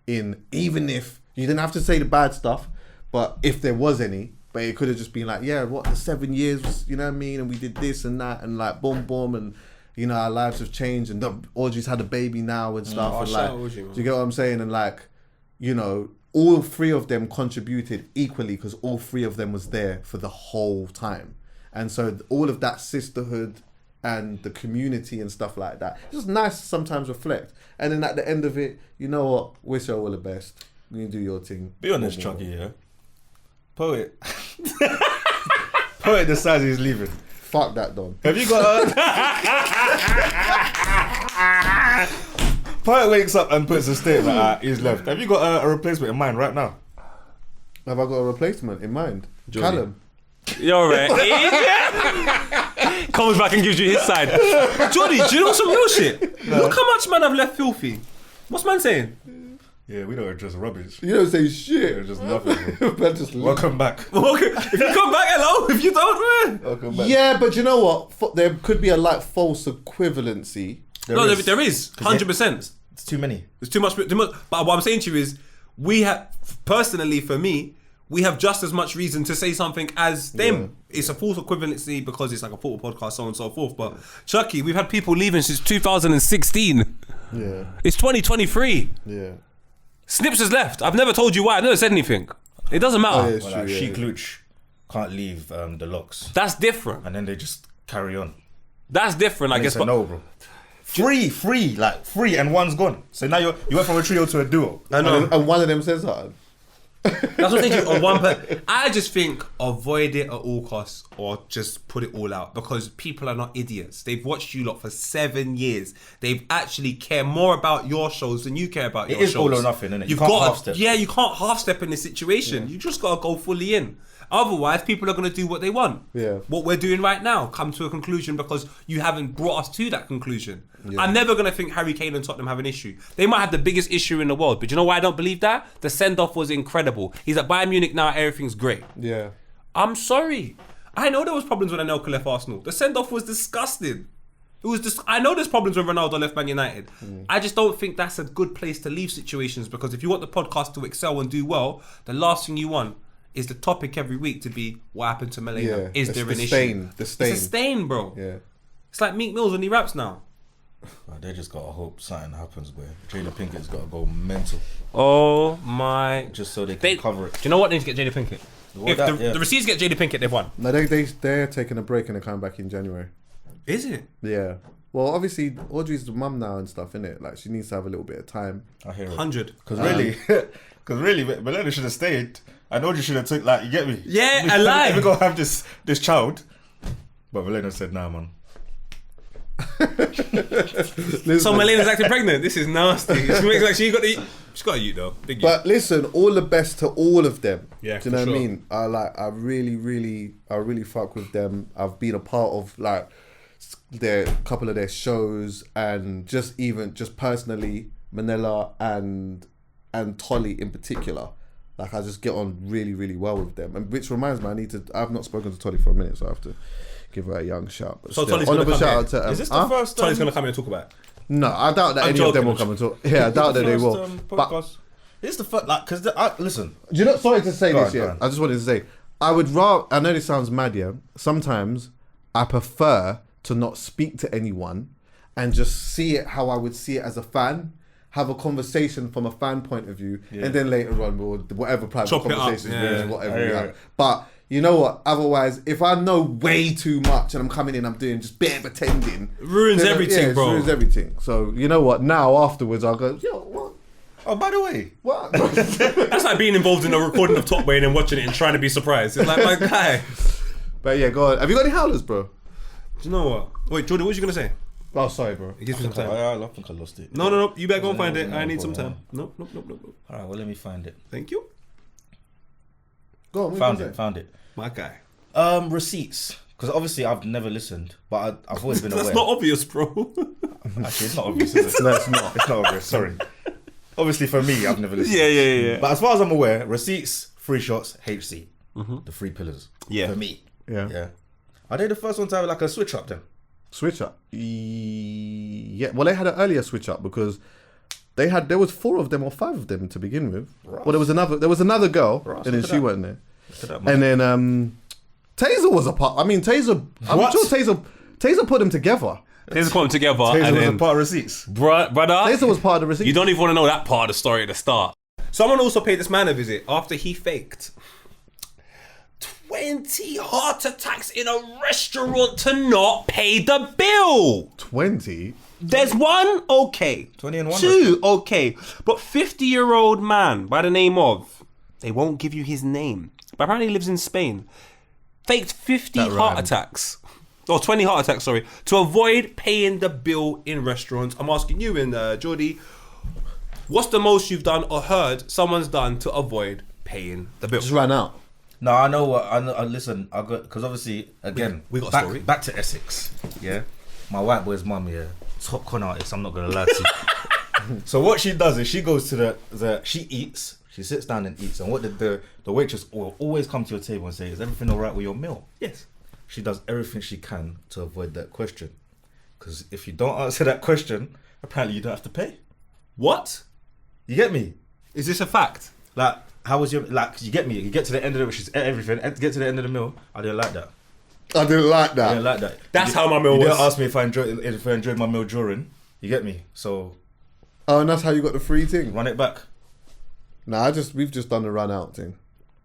Even if you didn't have to say the bad stuff, but if there was any. But it could have just been like, yeah, the 7 years, you know what I mean? And we did this and that and like boom, boom. And, you know, our lives have changed and Audrey's had a baby now and stuff. And like, Audrey, do you get what I'm saying? And like, you know, all three of them contributed equally because all three of them was there for the whole time. And so all of that sisterhood and the community and stuff like that. It's just nice to sometimes reflect. And then at the end of it, you know what? Wish her all the best. You do your thing. Be honest, Chucky, yeah? Poet decides he's leaving. Fuck that, Don. Have you got Poet wakes up and puts a statement he's left. Have you got a replacement in mind right now? Have I got a replacement in mind? Jordy. Callum. You're right. Comes back and gives you his side. Jordy, do you know some real shit? No. Look how much man I've left filthy. What's man saying? Yeah, we don't address rubbish. You don't say shit. Yeah, just nothing. Just Welcome back. Okay. If you come back, hello. If you don't, man. Welcome back. Yeah, but you know what? There could be a like false equivalency. There is 100%. It's too many. It's too much. But what I'm saying to you is, we have personally, for me, we have just as much reason to say something as them. Yeah. It's a false equivalency because it's like a football podcast, so on and so forth. But Chucky, we've had people leaving since 2016. Yeah. It's 2023. Yeah. Snips has left. I've never told you why. I've never said anything. It doesn't matter. She Glooch can't leave the locks. That's different. And then they just carry on. That's different, I guess. But no, bro. Free, and one's gone. So now you went from a trio to a duo. I know. And one of them says that. That's what I'm saying. On one I just think avoid it at all costs or just put it all out because people are not idiots. They've watched you lot for 7 years. They actually care more about your shows than you care about your shows. It is all or nothing, isn't it? You can't half step. Yeah, you can't half step in this situation. You just got to go fully in. Otherwise, people are going to do what they want. Yeah. What we're doing right now, come to a conclusion because you haven't brought us to that conclusion. Yeah. I'm never going to think Harry Kane and Tottenham have an issue. They might have the biggest issue in the world, but you know why I don't believe that? The send-off was incredible. He's at Bayern Munich now, everything's great. Yeah. I'm sorry. I know there was problems when Anelka left Arsenal. The send-off was disgusting. It was just. I know there's problems when Ronaldo left Man United. I just don't think that's a good place to leave situations because if you want the podcast to excel and do well, the last thing you want is the topic every week to be what happened to Milena. Yeah. Is there an issue? The stain. It's a stain, bro. Yeah. It's like Meek Mills when he raps now. They just gotta hope something happens, boy. Jada Pinkett's gotta go mental. Oh my! Just so they can cover it. Do you know what? They need to get Jada Pinkett. If the Receipts get Jada Pinkett, they've won. No, they're taking a break and they're coming back in January. Is it? Yeah. Well, obviously, Audrey's the mum now and stuff, innit? Like, she needs to have a little bit of time. I hear it. 100. Because really, Milena should have stayed. I know you should have took, like, you get me? Yeah, I lie. We're going to have this child. But Milena said, nah, man. So Milena's acting pregnant. This is nasty. She makes like she's got a youth though. Big youth. But listen, all the best to all of them. Yeah, do you know for what I sure. mean? I really fuck with them. I've been a part of like their couple of their shows and just personally Manila and Tolly in particular. Like I just get on really, really well with them. And which reminds me, I've not spoken to Tolly for a minute, so I have to give her a young shout. But so still, Tolly's gonna come shout here. out to Is this the first Tolly's gonna come in and talk about it. No, I doubt that any of them will come and talk. Yeah, I doubt that they will. But It's the first, like, because listen. do you know? Sorry to say Go this. on, go Yeah, on. I just wanted to say, I would rather. I know this sounds mad. Yeah, sometimes I prefer to not speak to anyone and just see it how I would see it as a fan. Have a conversation from a fan point of view, and then later on, we'll whatever private Chop it up. conversations, Yeah. whatever we Yeah. have. But you know what? Otherwise, if I know way too much and I'm coming in, I'm doing just bare pretending, Ruins then, everything, it bro. ruins everything. So you know what? Now afterwards, I'll go. Yo, what? Oh, by the way. What? That's like being involved in a recording of Top Boy and then watching it and trying to be surprised. It's like, my guy. But yeah, go on. Have you got any howlers, bro? Do you know what? Wait, Jordy, what was you gonna say? Oh, sorry, bro. It gives me some time. I think I lost it. No. You better go and find it. No, I need go some on. time. Nope. All right, well, let me find it. Thank you. Go on. Found it. My guy. Receipts. Because obviously I've never listened, but I've always been aware. That's not obvious, bro. Actually, it's not obvious, is it? No, it's not. It's not obvious, sorry. Obviously for me, I've never listened. Yeah. But as far as I'm aware, receipts, free shots, HC. The three pillars. Yeah. For me. Yeah. Are they the first one to have like a switch up then? Switch up. Yeah. Well, they had an earlier switch up because there was 4 of them or 5 of them to begin with. Ross. Well, there was another girl, Ross, and then look at she that. went there. Look at that, man. And then Taser was a part. I mean, Taser. I'm What? sure Taser put them together. Let's put them together. Taser and was then, a part of receipts. brother, Taser was part of the receipt. you don't even want to know that part of the story at the start. Someone also paid this man a visit after he faked 20 heart attacks in a restaurant to not pay the bill. 20. There's one, okay. 20 in one 2, okay. But 50-year-old man by the name of, they won't give you his name, but apparently he lives in Spain, faked 50 That heart rhymed. attacks. Or 20 heart attacks, sorry, to avoid paying the bill in restaurants. I'm asking you and Jordy, what's the most you've done or heard someone's done to avoid paying the bill? Just ran out. No, I know what. I know. Listen, I got because obviously again we got a story. back to Essex. Yeah, my white boy's mum. Yeah, top con artist. I'm not gonna lie to you. So what she does is she goes to she eats. She sits down and eats. And what the waitress will always come to your table and say, "Is everything all right with your meal?" Yes. She does everything she can to avoid that question. Because if you don't answer that question, apparently you don't have to pay. What? You get me? Is this a fact? Like, how was your you get me? You get to the end of she's everything. Get to the end of the meal. I didn't like that. I didn't like I that. didn't like that. That's how my meal You was. didn't ask me if I enjoyed my meal during. You get me? So Oh, and that's how you got the free thing. run it back. Nah, we've just done the run out thing.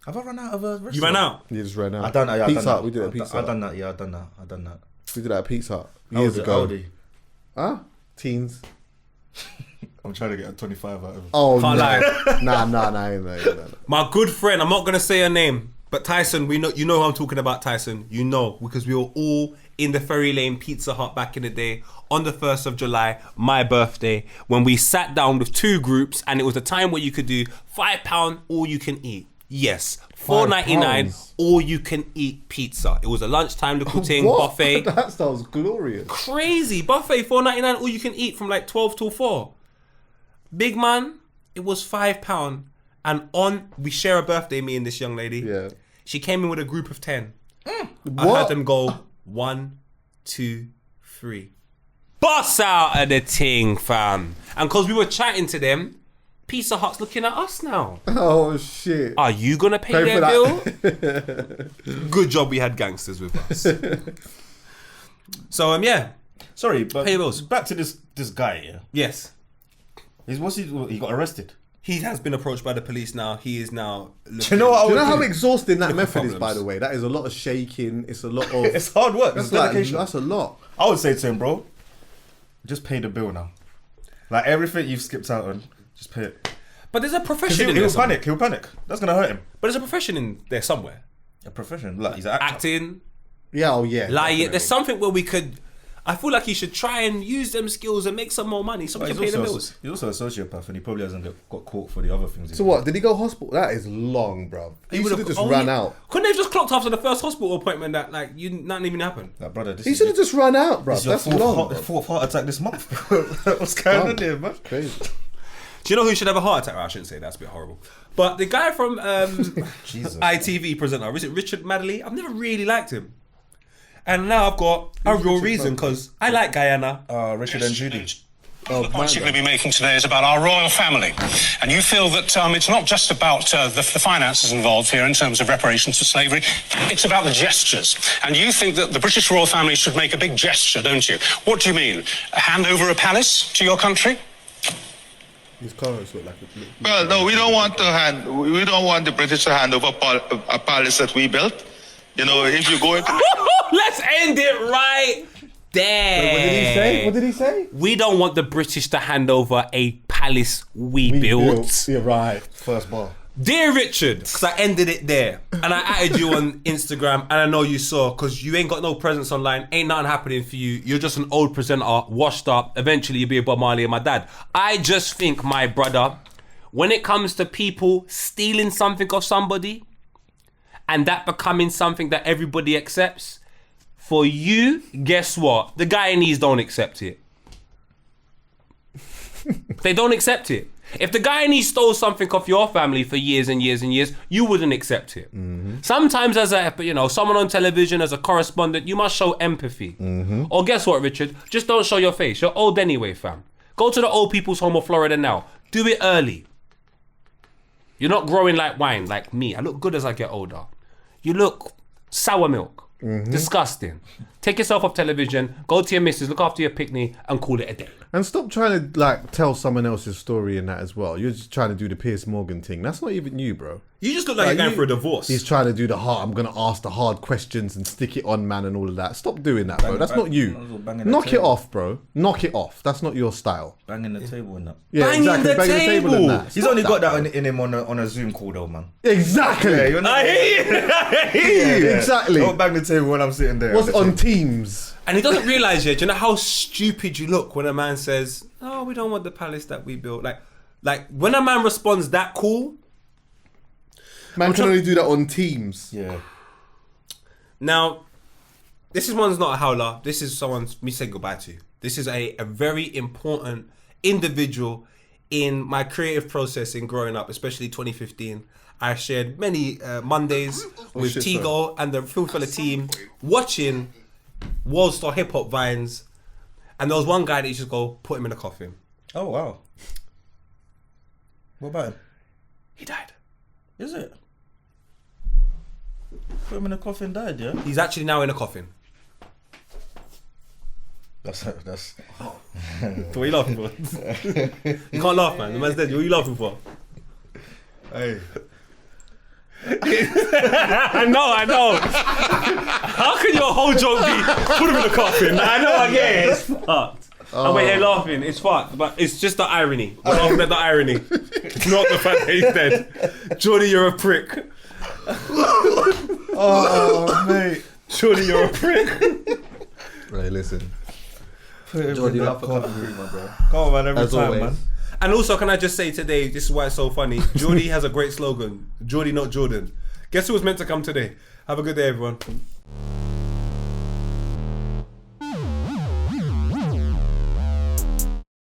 Have I run out of a restaurant? You ran out? You just ran out. I done that. Yeah, Pizza I Hut. done We did it at that. Pizza I Hut. done that. Yeah, I done that. We did that at Pizza Hut How years old ago. are you? Huh? Teens. I'm trying to get a 25 out of him. Oh, Can't lie. Nah. My good friend, I'm not gonna say her name, but Tyson, you know who I'm talking about, Tyson. You know, because we were all in the Ferry Lane Pizza Hut back in the day on the 1st of July, my birthday, when we sat down with 2 groups, and it was a time where you could do £5 all you can eat. Yes, $4.99 all you can eat pizza. It was a lunchtime little thing, buffet. That sounds glorious. Crazy buffet, $4.99 all you can eat from like 12 till 4. Big man, it was £5. And we share a birthday, me and this young lady. Yeah. She came in with a group of 10. I What? heard them go 1, 2, 3. Bust out of the ting, fam. And because we were chatting to them, Pizza Hut's looking at us now. Oh shit. Are you gonna pay their bill? Good job we had gangsters with us. So yeah. Sorry, but Pay bills. back to this guy. Yeah, Yes. He got arrested. He has been approached by the police now. He is now looking. Do you know what? Do you know how exhausting that Little method is, problems. by the way? That is a lot of shaking. It's a lot of... It's hard work. That's It's dedication. that's a lot. I would say to him, bro, just pay the bill now. Like everything you've skipped out on, just pay it. But there's a profession in He'll there somewhere. panic. He'll panic. That's gonna hurt him. But there's a profession in there somewhere. A profession. Like he's an actor. Acting, Yeah, oh yeah. lying. definitely. There's something where we could... I feel like he should try and use them skills and make some more money so we can pay the bills. He's also a sociopath, and he probably hasn't got caught for the other things. So what? Did he go hospital? That is long, bro. He should have just Oh, ran yeah. out. Couldn't they have just clocked after the first hospital appointment that like nothing even happened? Like, brother, this He is should have just run out, bro. this is your That's long. fourth heart attack this month. What's going on here, man? Crazy. Do you know who should have a heart attack? Well, I shouldn't say that, that's a bit horrible. But the guy from Jesus. ITV presenter, is it Richard Madley? I've never really liked him. And now I've got a real reason because I like Guyana. Richard and Judy. The point you're going to be making today is about our royal family. And you feel that it's not just about the finances involved here in terms of reparations for slavery, it's about the gestures. And you think that the British royal family should make a big gesture, don't you? What do you mean? Hand over a palace to your country? His colours look like a... Well, no, we don't want the British to hand over a palace that we built. You know, if you go into... Let's end it right there. What did he say? What did he say? We don't want the British to hand over a palace we built. Yeah, right. First bar. Dear Richard, because I ended it there, and I added you on Instagram, and I know you saw, because you ain't got no presence online, ain't nothing happening for you, you're just an old presenter, washed up, eventually you'll be a Bob Marley and my dad. I just think, my brother, when it comes to people stealing something off somebody, and that becoming something that everybody accepts, for you, guess what? The Guyanese don't accept it. They don't accept it. If the Guyanese stole something off your family for years and years and years, you wouldn't accept it. Mm-hmm. Sometimes as someone on television, as a correspondent, you must show empathy. Mm-hmm. Or guess what, Richard? Just don't show your face. You're old anyway, fam. Go to the old people's home of Florida now. Do it early. You're not growing like wine, like me. I look good as I get older. You look sour milk. Mm-hmm. Disgusting. Take yourself off television, go to your missus, look after your picnic, and call it a day. And stop trying to tell someone else's story in that as well. You're just trying to do the Piers Morgan thing. That's not even you, bro. You just look like you're going for a divorce. He's trying to do the hard. I'm gonna ask the hard questions and stick it on, man, and all of that. Stop doing that, bro. That's not you. Knock it off, bro. Knock it off. That's not your style. Banging the table and that. Yeah, Banging exactly. the Banging table. the table and that. He's Stop only got that bro. in him on a Zoom call though, man. Exactly. Yeah, you're not, I hear you. I hear you. Exactly. Don't bang the table when I'm sitting there. What's on Teams? And he doesn't realise yet. Do you know how stupid you look when a man says, "Oh, we don't want the palace that we built." Like when a man responds that cool. Man can only do that on Teams. Yeah. Now, this one's not a howler. This is someone's me saying goodbye to. This is a very important individual in my creative process in growing up, especially 2015. I shared many Mondays with Tigo and the Phil Fella team watching World Star Hcpod vines, and there was one guy that you just go put him in a coffin. Oh wow. What about him? He died. Is it? Put him in a coffin, died, yeah? He's actually now in a coffin. That's What are you laughing for? You can't laugh, man. The man's dead. What are you laughing for? Hey. I know. How can your whole joke be put him in a coffin? I know, I get it. It's fucked. And we're here laughing. It's fucked, but it's just the irony. We're laughing at the irony, not the fact that he's dead. Jordy, you're a prick. Oh, mate. Jordy, you're a prick. Right, listen. Jordy, love for coming, my bro. Come on, man. Every As time, always. man. And also, can I just say today, this is why it's so funny. Jordy has a great slogan. Jordy, not Jordan. Guess who was meant to come today? Have a good day, everyone.